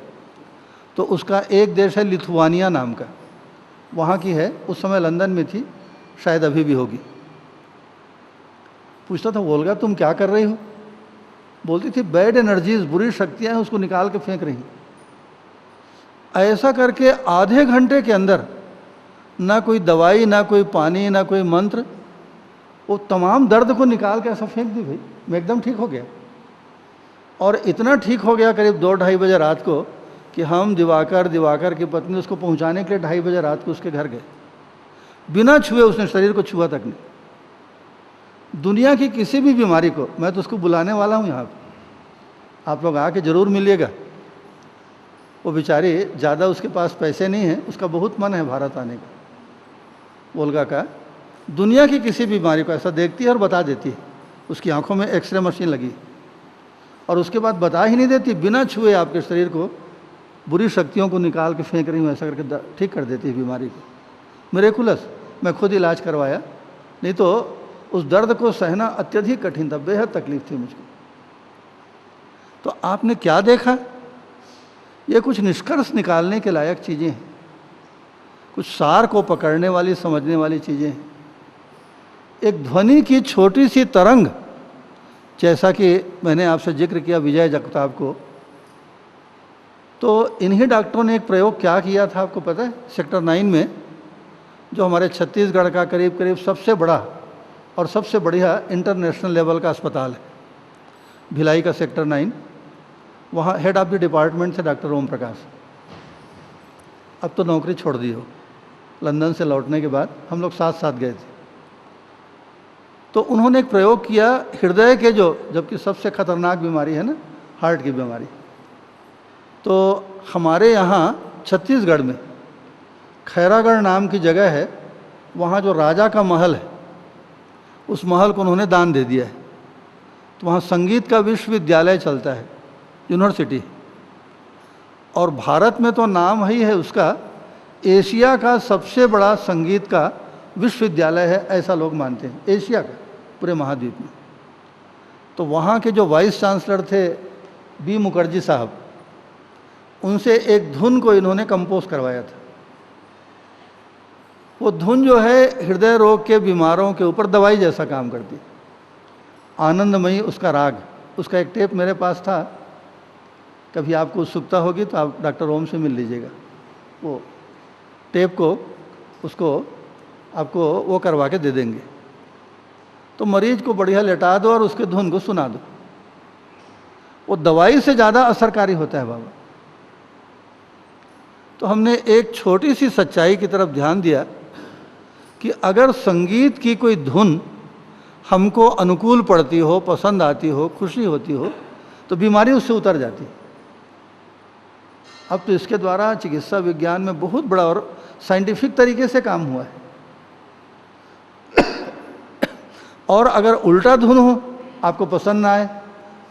Speaker 1: तो उसका एक देश है लिथुआनिया नाम का, वहाँ की है। उस समय लंदन में थी, शायद अभी भी होगी। पूछता था वोल्गा तुम क्या कर रही हो? बोलती थी बैड एनर्जीज, बुरी शक्तियाँ हैं, उसको निकाल के फेंक रही। ऐसा करके आधे घंटे के अंदर ना कोई दवाई, ना कोई पानी, ना कोई मंत्र, वो तमाम दर्द को निकाल के ऐसा फेंक दी। भाई मैं एकदम ठीक हो गया। और इतना ठीक हो गया करीब 2-2:30 बजे रात को कि हम दिवाकर की पत्नी उसको पहुंचाने के लिए 2:30 बजे रात को उसके घर गए। बिना छुए उसने शरीर को छुआ तक नहीं। दुनिया की किसी भी बीमारी को, मैं तो उसको बुलाने वाला हूँ यहाँ पर, आप लोग आके ज़रूर मिलिएगा। वो बेचारी ज़्यादा उसके पास पैसे नहीं हैं, उसका बहुत मन है भारत आने का। ओल्गा का दुनिया की किसी बीमारी को ऐसा देखती है और बता देती है। उसकी आंखों में एक्सरे मशीन लगी और उसके बाद बता ही नहीं देती, बिना छुए आपके शरीर को बुरी शक्तियों को निकाल के फेंक रही हूँ, ऐसा करके ठीक कर देती है बीमारी को। मिरेकुलस। मैं खुद इलाज करवाया, नहीं तो उस दर्द को सहना अत्यधिक कठिन था, बेहद तकलीफ थी मुझको। तो आपने क्या देखा? ये कुछ निष्कर्ष निकालने के लायक चीज़ें हैं, कुछ सार को पकड़ने वाली, समझने वाली चीज़ें हैं। एक ध्वनि की छोटी सी तरंग, जैसा कि मैंने आपसे जिक्र किया विजय जगताप को, तो इन्हीं डॉक्टरों ने एक प्रयोग क्या किया था आपको पता है? सेक्टर 9 में, जो हमारे छत्तीसगढ़ का करीब करीब सबसे बड़ा और सबसे बढ़िया इंटरनेशनल लेवल का अस्पताल है, भिलाई का सेक्टर 9, वहाँ हेड ऑफ द डिपार्टमेंट थे डॉक्टर ओम प्रकाश। अब तो नौकरी छोड़ दी हो। लंदन से लौटने के बाद हम लोग साथ साथ गए थे। तो उन्होंने एक प्रयोग किया, हृदय के जो, जबकि सबसे खतरनाक बीमारी है ना हार्ट की बीमारी, तो हमारे यहाँ छत्तीसगढ़ में खैरागढ़ नाम की जगह है, वहाँ जो राजा का महल है, उस महल को उन्होंने दान दे दिया है। तो वहाँ संगीत का विश्वविद्यालय चलता है, यूनिवर्सिटी, और भारत में तो नाम ही है उसका, एशिया का सबसे बड़ा संगीत का विश्वविद्यालय है, ऐसा लोग मानते हैं, एशिया का, पूरे महाद्वीप में। तो वहाँ के जो वाइस चांसलर थे बी मुखर्जी साहब, उनसे एक धुन को इन्होंने कंपोज करवाया था। वो धुन जो है हृदय रोग के बीमारों के ऊपर दवाई जैसा काम करती है। आनंदमयी उसका राग, उसका एक टेप मेरे पास था, कभी आपको उत्सुकता होगी तो आप डॉक्टर ओम से मिल लीजिएगा। वो टेप को, उसको आपको वो करवा के दे देंगे। तो मरीज को बढ़िया लेटा दो और उसके धुन को सुना दो, वो दवाई से ज़्यादा असरकारी होता है बाबा। तो हमने एक छोटी सी सच्चाई की तरफ ध्यान दिया कि अगर संगीत की कोई धुन हमको अनुकूल पड़ती हो, पसंद आती हो, खुशी होती हो, तो बीमारी उससे उतर जाती है। अब तो इसके द्वारा चिकित्सा विज्ञान में बहुत बड़ा और साइंटिफिक तरीके से काम हुआ है। और अगर उल्टा धुन हो, आपको पसंद ना आए,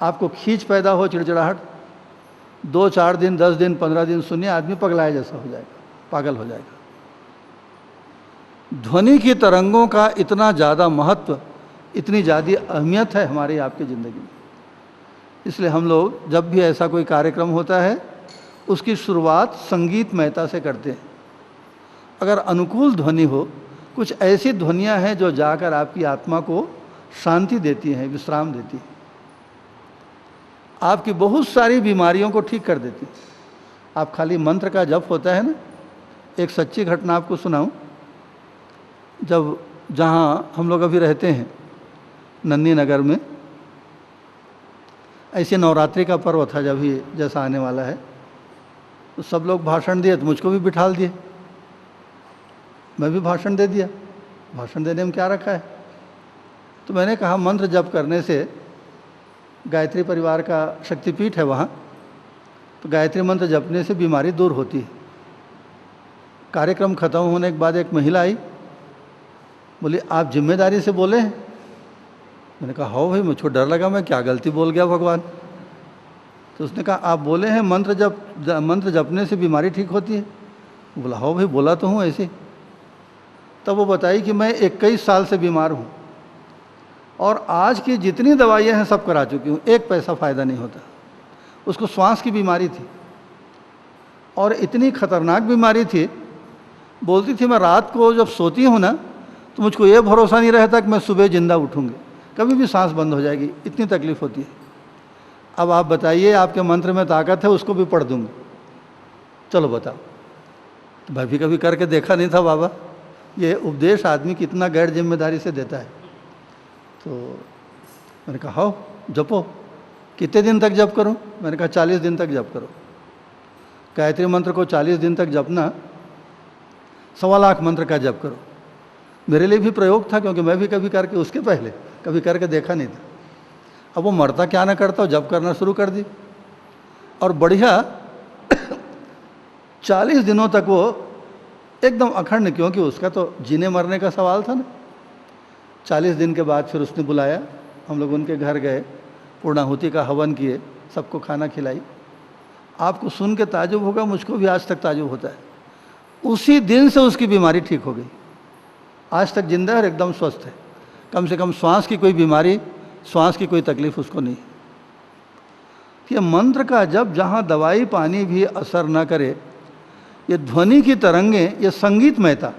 Speaker 1: आपको खींच पैदा हो, चिड़चिड़ाहट, 2-4 दिन, 10 दिन, 15 दिन सुनिए, आदमी पगलाए जैसा हो जाएगा, पागल हो जाएगा। ध्वनि की तरंगों का इतना ज़्यादा महत्व, इतनी ज़्यादा अहमियत है हमारी आपकी ज़िंदगी में। इसलिए हम लोग जब भी ऐसा कोई कार्यक्रम होता है, उसकी शुरुआत संगीतमयता से करते हैं। अगर अनुकूल ध्वनि हो, कुछ ऐसी ध्वनियाँ हैं जो जाकर आपकी आत्मा को शांति देती हैं, विश्राम देती हैं, आपकी बहुत सारी बीमारियों को ठीक कर देती हैं। आप खाली मंत्र का जप होता है ना, एक सच्ची घटना आपको सुनाऊं। जब जहाँ हम लोग अभी रहते हैं नन्नी नगर में, ऐसे नवरात्रि का पर्व था जब ही जैसा आने वाला है, तो सब लोग भाषण दिए, तो मुझको भी बिठाल दिए, मैं भी भाषण दे दिया। भाषण देने में क्या रखा है? तो मैंने कहा मंत्र जप करने से, गायत्री परिवार का शक्तिपीठ है वहाँ, तो गायत्री मंत्र जपने से बीमारी दूर होती है। कार्यक्रम खत्म होने के बाद एक महिला आई, बोली आप जिम्मेदारी से बोले हैं? मैंने कहा हाँ भाई, मुझको डर लगा मैं क्या गलती बोल गया भगवान। तो उसने कहा आप बोले हैं मंत्र जपने से बीमारी ठीक होती है? बोला हाँ भाई, बोला तो हूँ ऐसे। तब वो बताई कि मैं 21 साल से बीमार हूँ और आज की जितनी दवाइयाँ हैं सब करा चुकी हूँ, एक पैसा फ़ायदा नहीं होता। उसको श्वास की बीमारी थी और इतनी खतरनाक बीमारी थी, बोलती थी मैं रात को जब सोती हूँ ना, तो मुझको ये भरोसा नहीं रहता कि मैं सुबह ज़िंदा उठूँगी, कभी भी सांस बंद हो जाएगी, इतनी तकलीफ़ होती है। अब आप बताइए, आपके मंत्र में ताकत है, उसको भी पढ़ दूंगा। चलो बताओ। तो मैं भी कभी करके देखा नहीं था बाबा, ये उपदेश आदमी कितना गैर जिम्मेदारी से देता है। तो मैंने कहा हो जपो। कितने दिन तक जप करूं? मैंने कहा 40 दिन तक जप करो। गायत्री मंत्र को 40 दिन तक जपना, 1.25 लाख मंत्र का जप करो। मेरे लिए भी प्रयोग था, क्योंकि मैं भी कभी करके, उसके पहले कभी करके देखा नहीं था। अब वो मरता क्या ना करता, जप करना शुरू कर दी और बढ़िया 40 दिनों तक वो एकदम अखंड, क्योंकि उसका तो जीने मरने का सवाल था ना। 40 दिन के बाद फिर उसने बुलाया, हम लोग उनके घर गए, पूर्णाहुति का हवन किए, सबको खाना खिलाई। आपको सुन के ताजुब होगा, मुझको भी आज तक ताजुब होता है। उसी दिन से उसकी बीमारी ठीक हो गई, आज तक जिंदा है और एकदम स्वस्थ है। कम से कम श्वास की कोई बीमारी, श्वास की कोई तकलीफ उसको नहीं। ये मंत्र का जब जहाँ दवाई पानी भी असर न करे, ये ध्वनि की तरंगें, ये संगीतमयता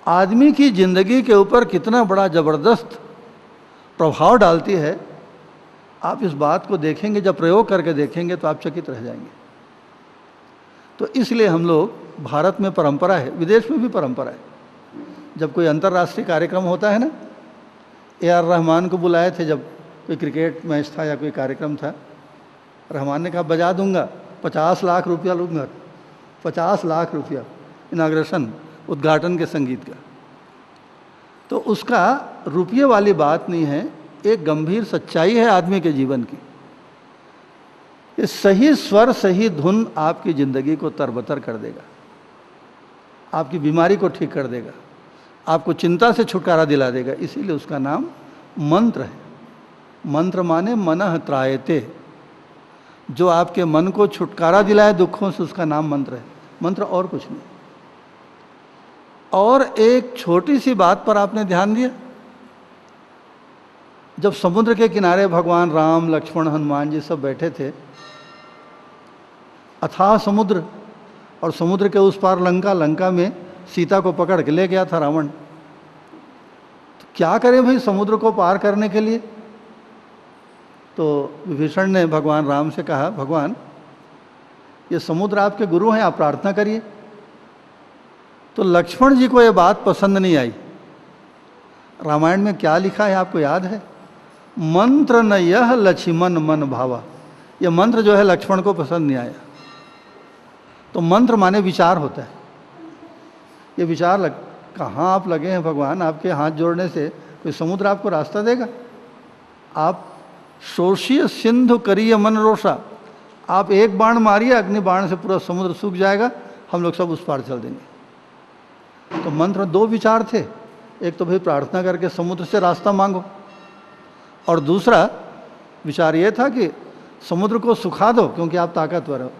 Speaker 1: आदमी की जिंदगी के ऊपर कितना बड़ा ज़बरदस्त प्रभाव डालती है। आप इस बात को देखेंगे, जब प्रयोग करके देखेंगे तो आप चकित रह जाएंगे। तो इसलिए हम लोग, भारत में परंपरा है, विदेश में भी परंपरा है, जब कोई अंतर्राष्ट्रीय कार्यक्रम होता है ना, AR रहमान को बुलाए थे जब कोई क्रिकेट मैच था या कोई कार्यक्रम था, रहमान ने कहा बजा दूंगा, 50 लाख रुपया लूँगा, 50 लाख रुपया इनाग्रेशन, उद्घाटन के संगीत का। तो उसका रुपये वाली बात नहीं है, एक गंभीर सच्चाई है आदमी के जीवन की। ये सही स्वर, सही धुन आपकी ज़िंदगी को तरबतर कर देगा, आपकी बीमारी को ठीक कर देगा, आपको चिंता से छुटकारा दिला देगा। इसीलिए उसका नाम मंत्र है। मंत्र माने मनः त्रायते, जो आपके मन को छुटकारा दिलाए दुखों से, उसका नाम मंत्र है। मंत्र और कुछ नहीं। और एक छोटी सी बात पर आपने ध्यान दिया, जब समुद्र के किनारे भगवान राम, लक्ष्मण, हनुमान जी सब बैठे थे, अथाह समुद्र, और समुद्र के उस पार लंका, लंका में सीता को पकड़ के ले गया था रावण। तो क्या करें भाई समुद्र को पार करने के लिए? तो विभीषण ने भगवान राम से कहा, भगवान ये समुद्र आपके गुरु हैं, आप प्रार्थना करिए। तो लक्ष्मण जी को ये बात पसंद नहीं आई। रामायण में क्या लिखा है आपको याद है? मंत्र न यह लक्ष्मण मन भावा। ये मंत्र जो है लक्ष्मण को पसंद नहीं आया। तो मंत्र माने विचार होता है। ये विचार कहाँ आप लगे हैं भगवान? आपके हाथ जोड़ने से कोई समुद्र आपको रास्ता देगा? आप शोषीय सिंधु करिए मन रोषा, आप एक बाण मारिए, अग्नि बाण से पूरा समुद्र सूख जाएगा, हम लोग सब उस पार चल देंगे। तो मंत्र में 2 विचार थे, एक तो भाई प्रार्थना करके समुद्र से रास्ता मांगो, और दूसरा विचार ये था कि समुद्र को सुखा दो, क्योंकि आप ताकतवर हो,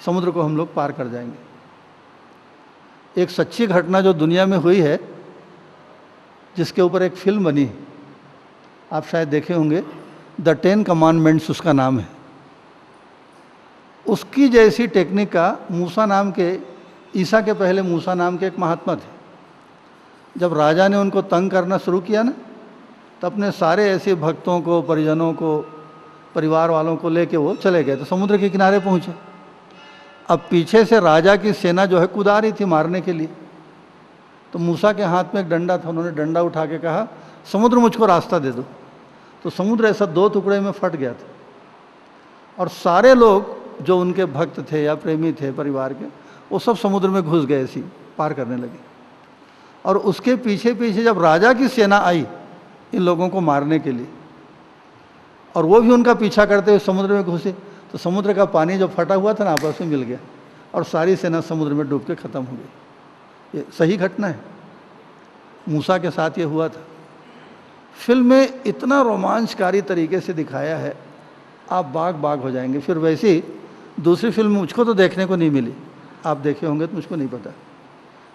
Speaker 1: समुद्र को हम लोग पार कर जाएंगे। एक सच्ची घटना जो दुनिया में हुई है, जिसके ऊपर एक फिल्म बनी है, आप शायद देखे होंगे, द 10 कमांडमेंट्स उसका नाम है। उसकी जैसी टेक्निक का मूसा नाम के, ईसा के पहले मूसा नाम के एक महात्मा थे। जब राजा ने उनको तंग करना शुरू किया ना, तो अपने सारे ऐसे भक्तों को, परिजनों को, परिवार वालों को लेके वो चले गए। तो समुद्र के किनारे पहुँचे। अब पीछे से राजा की सेना जो है कूदा रही थी मारने के लिए। तो मूसा के हाथ में एक डंडा था, उन्होंने डंडा उठा के कहा, समुद्र मुझको रास्ता दे दो। तो समुद्र ऐसा 2 टुकड़े में फट गया था, और सारे लोग जो उनके भक्त थे या प्रेमी थे परिवार के, वो सब समुद्र में घुस गए, ऐसी पार करने लगे। और उसके पीछे पीछे जब राजा की सेना आई इन लोगों को मारने के लिए, और वो भी उनका पीछा करते हुए समुद्र में घुसे, तो समुद्र का पानी जो फटा हुआ था ना, आपस में मिल गया, और सारी सेना समुद्र में डूब के ख़त्म हो गई। ये सही घटना है, मूसा के साथ ये हुआ था। फिल्म में इतना रोमांचकारी तरीके से दिखाया है, आप बाग बाग हो जाएंगे। फिर वैसी दूसरी फिल्म मुझको तो देखने को नहीं मिली, आप देखे होंगे तो मुझको नहीं पता,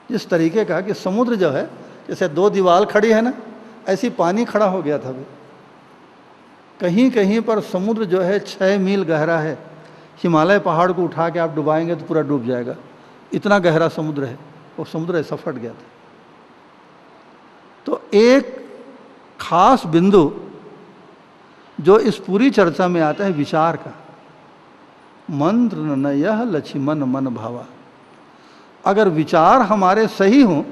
Speaker 1: जिस तरीके का कि समुद्र जो है जैसे 2 दीवार खड़ी है ना, ऐसी पानी खड़ा हो गया था। भी कहीं कहीं पर समुद्र जो है 6 मील गहरा है। हिमालय पहाड़ को उठा के आप डुबाएंगे तो पूरा डूब जाएगा, इतना गहरा समुद्र है। वो समुद्र ऐसा फट गया था। तो एक खास बिंदु जो इस पूरी चर्चा में आता है विचार का। मंत्र न यह लक्ष्मण मन भावा। अगर विचार हमारे सही हों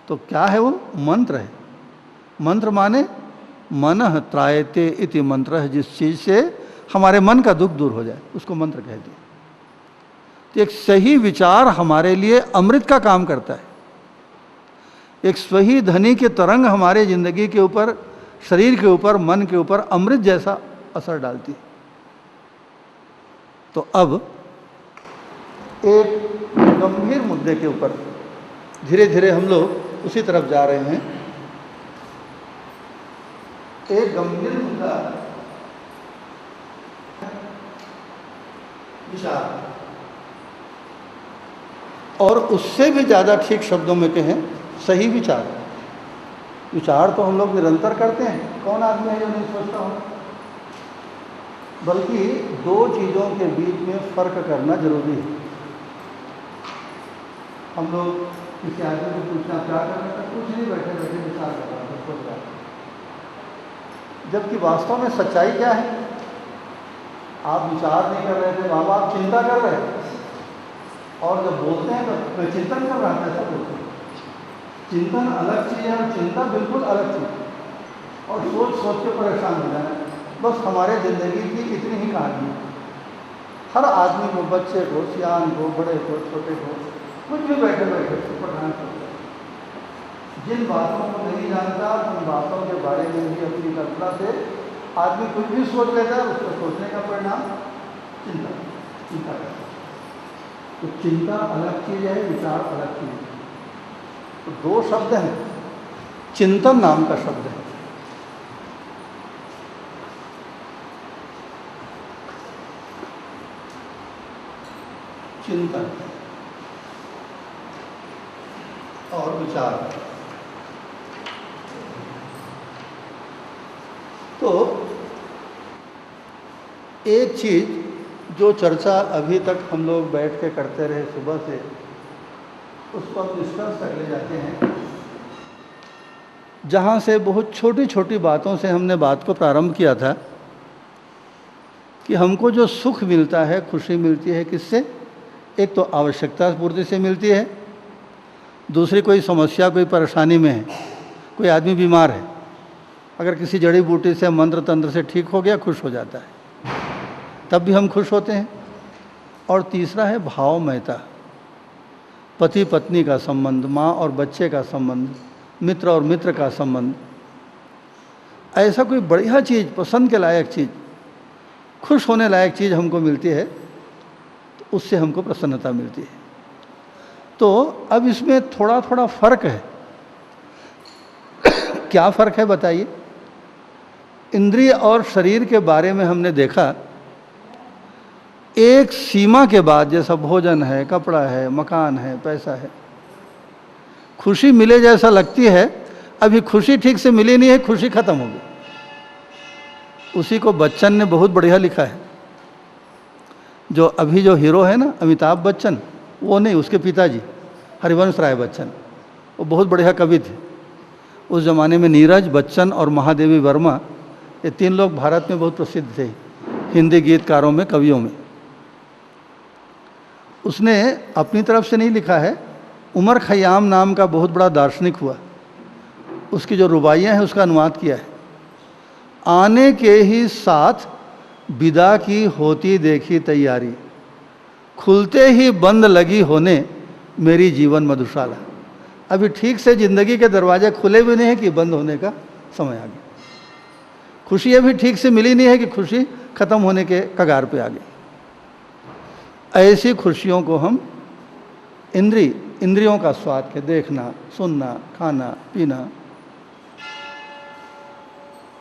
Speaker 1: तो क्या है वो? मंत्र है। मंत्र माने मनः त्रायते इति मंत्र है, जिस चीज़ से हमारे मन का दुख दूर हो जाए उसको मंत्र कहते हैं। तो एक सही विचार हमारे लिए अमृत का काम करता है। एक सही ध्वनि की तरंग हमारे जिंदगी के ऊपर, शरीर के ऊपर, मन के ऊपर अमृत जैसा असर डालती है। तो अब एक गंभीर मुद्दे के ऊपर धीरे धीरे हम लोग उसी तरफ जा रहे हैं। एक गंभीर मुद्दा विचार, और उससे भी ज़्यादा ठीक शब्दों में कहें सही विचार। विचार तो हम लोग निरंतर करते हैं, कौन आदमी है जो नहीं सोचता हो? बल्कि दो चीज़ों के बीच में फ़र्क करना जरूरी है। हम लोग किसी आदमी को पूछना क्या कर रहे हैं, कुछ नहीं, बैठे बैठे विचार कर रहा है, सोच रहा है। जबकि वास्तव में सच्चाई क्या है? आप विचार नहीं कर रहे थे बाबा, आप चिंता कर रहे हैं। और जब बोलते हैं तो मैं चिंतन कर रहा था, ऐसा बोलते हैं। चिंतन अलग चीज़ है और चिंता बिल्कुल अलग चीज़ है। और सोच सोच के परेशान हो जाना, बस हमारे ज़िंदगी की इतनी ही कहानी है। हर आदमी को, बच्चे को, सियान को, बड़े को, छोटे को, कुछ भी बैठे बैठे परेशान होता है। जिन बातों को नहीं जानता उन बातों के बारे में भी अपनी कल्पना से आदमी कुछ भी सोच लेता है, उसको सोचने का परिणाम चिंता करता है। तो चिंता अलग चीज़ है, विचार अलग चीज़ है। तो दो शब्द हैं, चिंतन नाम का शब्द है। चिंतन और विचार। तो एक चीज़ जो चर्चा अभी तक हम लोग बैठ के करते रहे सुबह से, उसको हम निष्कर्ष तक ले जाते हैं, जहाँ से बहुत छोटी छोटी बातों से हमने बात को प्रारंभ किया था कि हमको जो सुख मिलता है, खुशी मिलती है, किससे? एक तो आवश्यकता पूर्ति से मिलती है, दूसरी कोई समस्या, कोई परेशानी में है, कोई आदमी बीमार है, अगर किसी जड़ी बूटी से, मंत्र तंत्र से ठीक हो गया, खुश हो जाता है, तब भी हम खुश होते हैं। और तीसरा है भावमयता, पति पत्नी का संबंध, माँ और बच्चे का संबंध, मित्र और मित्र का संबंध। ऐसा कोई बढ़िया चीज़, पसंद के लायक चीज़, खुश होने लायक चीज़ हमको मिलती है, तो उससे हमको प्रसन्नता मिलती है। तो अब इसमें थोड़ा थोड़ा फ़र्क है। क्या फ़र्क है बताइए? इंद्रिय और शरीर के बारे में हमने देखा, एक सीमा के बाद, जैसा भोजन है, कपड़ा है, मकान है, पैसा है, खुशी मिले जैसा लगती है, अभी खुशी ठीक से मिली नहीं है, खुशी खत्म हो गई। उसी को बच्चन ने बहुत बढ़िया लिखा है। जो अभी जो हीरो है ना, अमिताभ बच्चन, वो नहीं, उसके पिताजी हरिवंश राय बच्चन, वो बहुत बढ़िया कवि थे। उस ज़माने में नीरज बच्चन और महादेवी वर्मा, ये तीन लोग भारत में बहुत प्रसिद्ध थे हिंदी गीतकारों में, कवियों में। उसने अपनी तरफ से नहीं लिखा है, उमर खयाम नाम का बहुत बड़ा दार्शनिक हुआ, उसकी जो रुबाइयाँ हैं उसका अनुवाद किया है। आने के ही साथ विदा की होती देखी तैयारी, खुलते ही बंद लगी होने मेरी जीवन मधुशाला। अभी ठीक से ज़िंदगी के दरवाजे खुले भी नहीं है कि बंद होने का समय आ गया। खुशी अभी ठीक से मिली नहीं है कि खुशी ख़त्म होने के कगार पे आ गई। ऐसी खुशियों को हम इंद्रियों का स्वाद के, देखना, सुनना, खाना, पीना,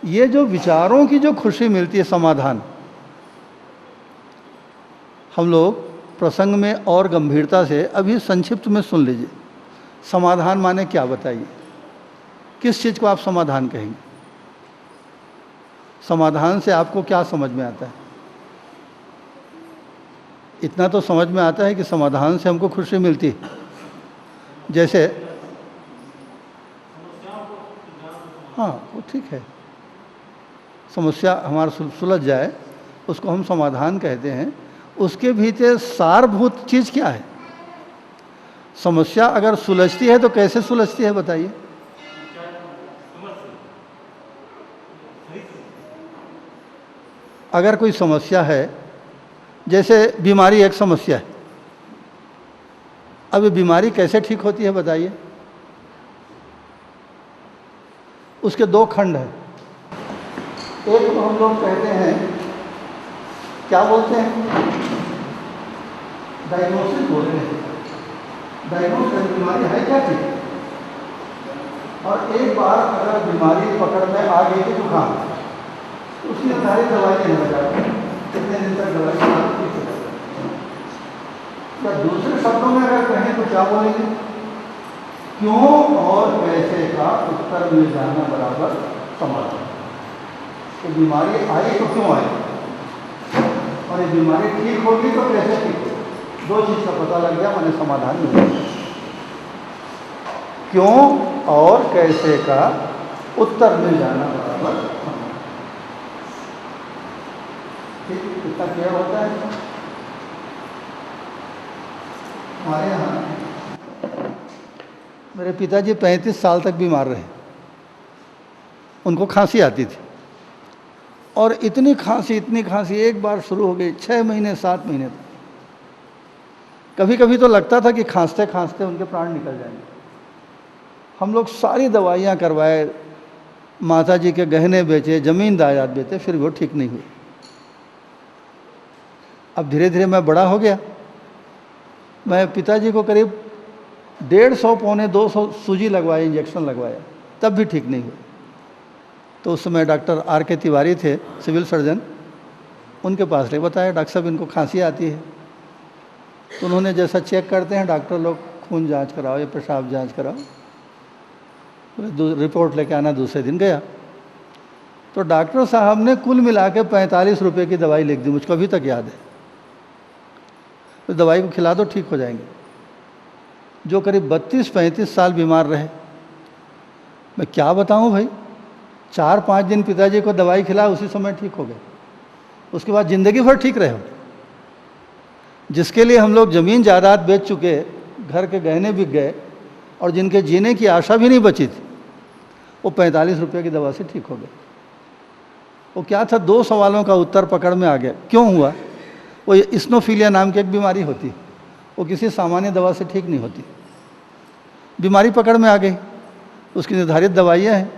Speaker 1: ये जो विचारों की जो खुशी मिलती है, समाधान, हम लोग प्रसंग में और गंभीरता से अभी संक्षिप्त में सुन लीजिए। समाधान माने क्या बताइए? किस चीज़ को आप समाधान कहेंगे? समाधान से आपको क्या समझ में आता है? इतना तो समझ में आता है कि समाधान से हमको खुशी मिलती है। जैसे, हाँ वो ठीक है, समस्या हमारा सुलझ जाए, उसको हम समाधान कहते हैं। उसके भीतर सारभूत चीज़ क्या है? समस्या अगर सुलझती है तो कैसे सुलझती है बताइए? अगर कोई समस्या है, जैसे बीमारी एक समस्या है, अब ये बीमारी कैसे ठीक होती है बताइए? उसके दो खंड हैं। एक को हम लोग कहते हैं, क्या बोलते हैं? डायग्नोसिस बोलते हैं। डायग्नोसिस बीमारी है क्या चीज़? और एक बार अगर बीमारी पकड़ में आ गई तो जुकाम, तो उसकी निर्धारित दवाई लेने लगा, कितने दिन तक दवाई ठीक हो जाती है। या दूसरे शब्दों में अगर कहें तो क्या बोलेंगे? क्यों और कैसे का उत्तर मिल जाना बराबर समाधान। तो बीमारी आई तो क्यों आई, और ये बीमारी ठीक होगी तो कैसे ठीक होगी? दो चीज़ का पता लग गया, मैंने समाधान मिल गया। क्यों और कैसे का उत्तर मिल जाना बराबर समाधान। ठीक, कितना क्लियर होता है? हमारे यहाँ मेरे पिताजी 35 साल तक बीमार रहे। उनको खांसी आती थी, और इतनी खांसी एक बार शुरू हो गई 6 महीने 7 महीने तक। कभी कभी तो लगता था कि खांसते खांसते उनके प्राण निकल जाएंगे। हम लोग सारी दवाइयाँ करवाए, माता जी के गहने बेचे, ज़मीन जायदाद बेचे, फिर वो ठीक नहीं हुई। अब धीरे धीरे मैं बड़ा हो गया। मैं पिताजी को करीब 150 पौने 200 सूजी लगवाई, इंजेक्शन लगवाया, तब भी ठीक नहीं हुआ। तो उस समय डॉक्टर आर के तिवारी थे, सिविल सर्जन, उनके पास ले बताया, डॉक्टर साहब इनको खांसी आती है। तो उन्होंने जैसा चेक करते हैं डॉक्टर लोग, खून जांच कराओ या पेशाब जांच कराओ, रिपोर्ट लेके आना। दूसरे दिन गया तो डॉक्टर साहब ने कुल मिला के 45 रुपये की दवाई लिख दी, मुझको अभी तक याद है। तो दवाई को खिला दो ठीक हो जाएंगे। जो करीब 32-35 साल बीमार रहे, मैं क्या बताऊं भाई। 4-5 दिन पिताजी को दवाई खिला, उसी समय ठीक हो गए। उसके बाद ज़िंदगी भर ठीक रहे हो। जिसके लिए हम लोग ज़मीन जायदाद बेच चुके, घर के गहने बिक गए, और जिनके जीने की आशा भी नहीं बची थी, वो 45 रुपये की दवा से ठीक हो गए। वो क्या था, 2 सवालों का उत्तर पकड़ में आ गया। क्यों हुआ? वो इस्नोफीलिया नाम की एक बीमारी होती है, वो किसी सामान्य दवा से ठीक नहीं होती। बीमारी पकड़ में आ गई, उसकी निर्धारित दवाइयाँ हैं।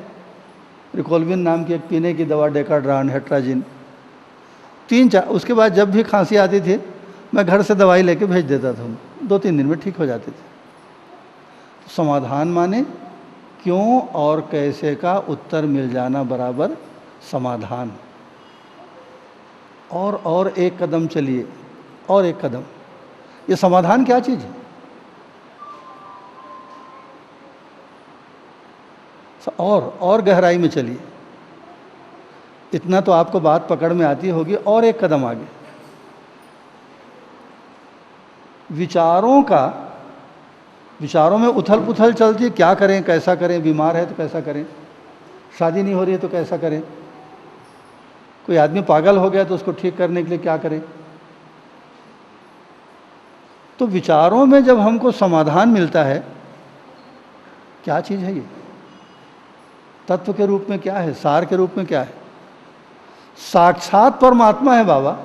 Speaker 1: रिकोल्विन नाम की एक पीने की दवा, डेकाड्रान, हेट्राजिन, 3-4। उसके बाद जब भी खांसी आती थी, मैं घर से दवाई लेके भेज देता था, 2-3 दिन में ठीक हो जाती थी। समाधान माने क्यों और कैसे का उत्तर मिल जाना बराबर समाधान। और एक कदम चलिए, और एक कदम। ये समाधान क्या चीज़ है? और गहराई में चलिए। इतना तो आपको बात पकड़ में आती होगी। और एक कदम आगे, विचारों में उथल पुथल चलती है। क्या करें, कैसा करें? बीमार है तो कैसा करें? शादी नहीं हो रही है तो कैसा करें? कोई आदमी पागल हो गया तो उसको ठीक करने के लिए क्या करें? तो विचारों में जब हमको समाधान मिलता है, क्या चीज़ है ये? तत्व के रूप में क्या है? सार के रूप में क्या है? साक्षात परमात्मा है बाबा।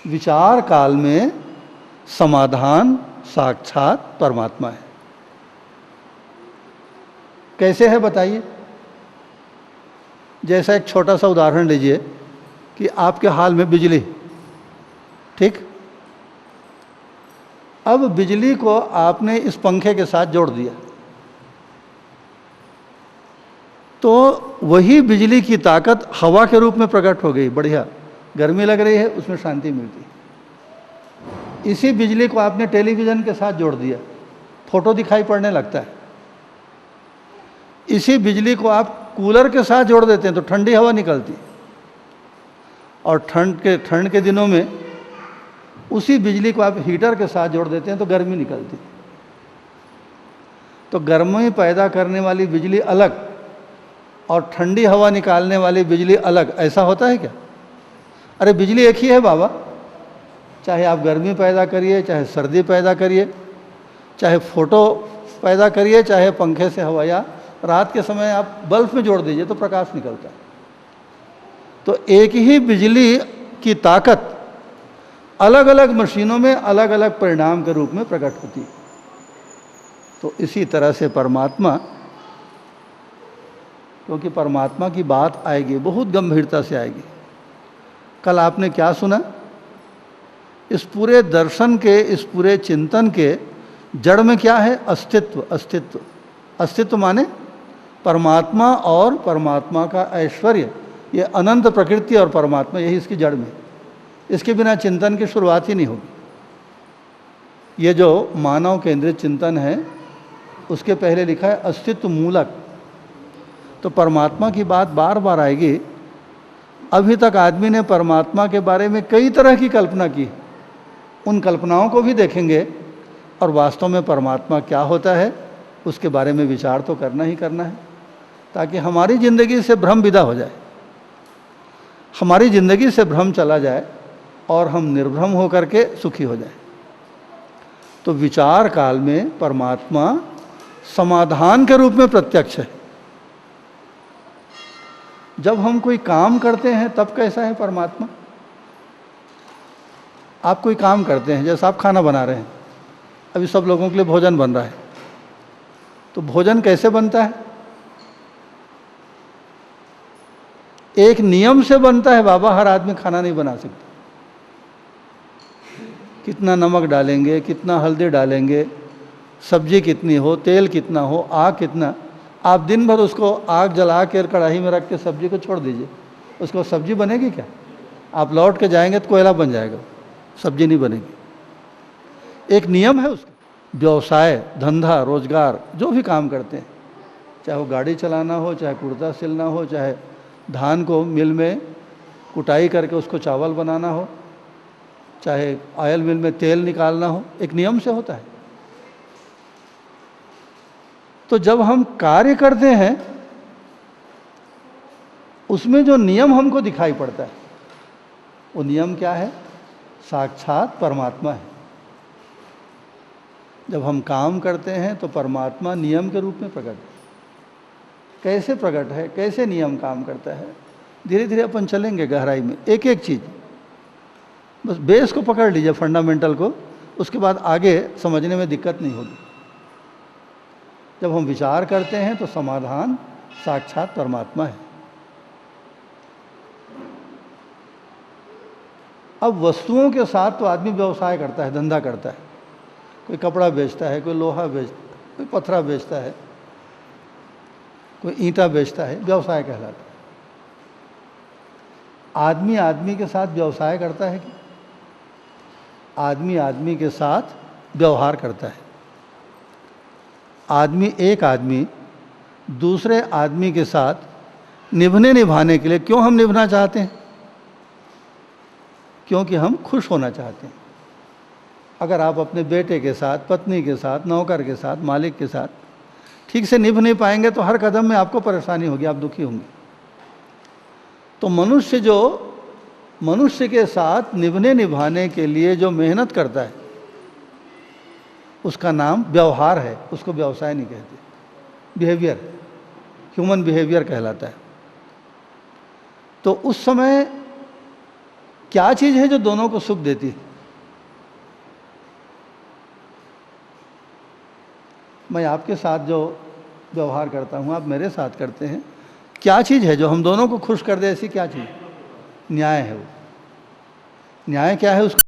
Speaker 1: विचार काल में समाधान साक्षात परमात्मा है। कैसे है बताइए? जैसा एक छोटा सा उदाहरण लीजिए कि आपके हाल में बिजली, ठीक? अब बिजली को आपने इस पंखे के साथ जोड़ दिया, तो वही बिजली की ताकत हवा के रूप में प्रकट हो गई। बढ़िया, गर्मी लग रही है, उसमें शांति मिलती है। इसी बिजली को आपने टेलीविज़न के साथ जोड़ दिया, फोटो दिखाई पड़ने लगता है। इसी बिजली को आप कूलर के साथ जोड़ देते हैं तो ठंडी हवा निकलती है। और ठंड के दिनों में उसी बिजली को आप हीटर के साथ जोड़ देते हैं तो गर्मी निकलती है। तो गर्मी पैदा करने वाली बिजली अलग और ठंडी हवा निकालने वाली बिजली अलग, ऐसा होता है क्या? अरे बिजली एक ही है बाबा, चाहे आप गर्मी पैदा करिए, चाहे सर्दी पैदा करिए, चाहे फोटो पैदा करिए, चाहे पंखे से हवा, या रात के समय आप बल्ब में जोड़ दीजिए तो प्रकाश निकलता है। तो एक ही बिजली की ताकत अलग अलग मशीनों में अलग अलग परिणाम के रूप में प्रकट होती है। तो इसी तरह से परमात्मा, क्योंकि परमात्मा की बात आएगी बहुत गंभीरता से आएगी। कल आपने क्या सुना? इस पूरे दर्शन के, इस पूरे चिंतन के जड़ में क्या है? अस्तित्व। अस्तित्व, अस्तित्व माने परमात्मा और परमात्मा का ऐश्वर्य, ये अनंत प्रकृति और परमात्मा, यही इसकी जड़ में। इसके बिना चिंतन की शुरुआत ही नहीं होगी। ये जो मानव केंद्रित चिंतन है उसके पहले लिखा है अस्तित्व मूलक। तो परमात्मा की बात बार बार आएगी। अभी तक आदमी ने परमात्मा के बारे में कई तरह की कल्पना की, उन कल्पनाओं को भी देखेंगे और वास्तव में परमात्मा क्या होता है उसके बारे में विचार तो करना ही करना है, ताकि हमारी ज़िंदगी से भ्रम विदा हो जाए, हमारी ज़िंदगी से भ्रम चला जाए और हम निर्भ्रम होकर के सुखी हो जाए। तो विचार काल में परमात्मा समाधान के रूप में प्रत्यक्ष है। जब हम कोई काम करते हैं तब कैसा है परमात्मा? आप कोई काम करते हैं, जैसे आप खाना बना रहे हैं, अभी सब लोगों के लिए भोजन बन रहा है, तो भोजन कैसे बनता है? एक नियम से बनता है बाबा, हर आदमी खाना नहीं बना सकता। कितना नमक डालेंगे, कितना हल्दी डालेंगे, सब्जी कितनी हो, तेल कितना हो, आग कितना, आप दिन भर उसको आग जला कर कढ़ाई में रख के सब्जी को छोड़ दीजिए, उसको सब्जी बनेगी क्या? आप लौट के जाएंगे तो कोयला बन जाएगा, सब्जी नहीं बनेगी। एक नियम है उसका। व्यवसाय, धंधा, रोजगार, जो भी काम करते हैं, चाहे वो गाड़ी चलाना हो, चाहे कुर्ता सिलना हो, चाहे धान को मिल में कुटाई करके उसको चावल बनाना हो, चाहे ऑयल मिल में तेल निकालना हो, एक नियम से होता है। तो जब हम कार्य करते हैं उसमें जो नियम हमको दिखाई पड़ता है, वो नियम क्या है? साक्षात परमात्मा है। जब हम काम करते हैं तो परमात्मा नियम के रूप में प्रकट है। कैसे प्रकट है, कैसे नियम काम करता है, धीरे धीरे अपन चलेंगे गहराई में, एक एक चीज़। बस बेस को पकड़ लीजिए, फंडामेंटल को, उसके बाद आगे समझने में दिक्कत नहीं होगी। जब हम विचार करते हैं तो समाधान साक्षात परमात्मा है। अब वस्तुओं के साथ तो आदमी व्यवसाय करता है, धंधा करता है। कोई कपड़ा बेचता है, कोई लोहा बेचता है, कोई पत्थरा बेचता है, कोई ईंटा बेचता है, व्यवसाय कहलाता है। आदमी आदमी के साथ व्यवसाय करता है कि आदमी आदमी के साथ व्यवहार करता है। एक आदमी दूसरे आदमी के साथ निभाने के लिए, क्यों हम निभना चाहते हैं? क्योंकि हम खुश होना चाहते हैं। अगर आप अपने बेटे के साथ, पत्नी के साथ, नौकर के साथ, मालिक के साथ ठीक से निभ नहीं पाएंगे तो हर कदम में आपको परेशानी होगी, आप दुखी होंगे। तो मनुष्य के साथ निभाने के लिए जो मेहनत करता है उसका नाम व्यवहार है, उसको व्यवसाय नहीं कहते। बिहेवियर, ह्यूमन बिहेवियर कहलाता है। तो उस समय क्या चीज़ है जो दोनों को सुख देती है? मैं आपके साथ जो व्यवहार करता हूँ, आप मेरे साथ करते हैं, क्या चीज़ है जो हम दोनों को खुश कर दे? ऐसी क्या चीज़? न्याय है वो। न्याय क्या है? उसको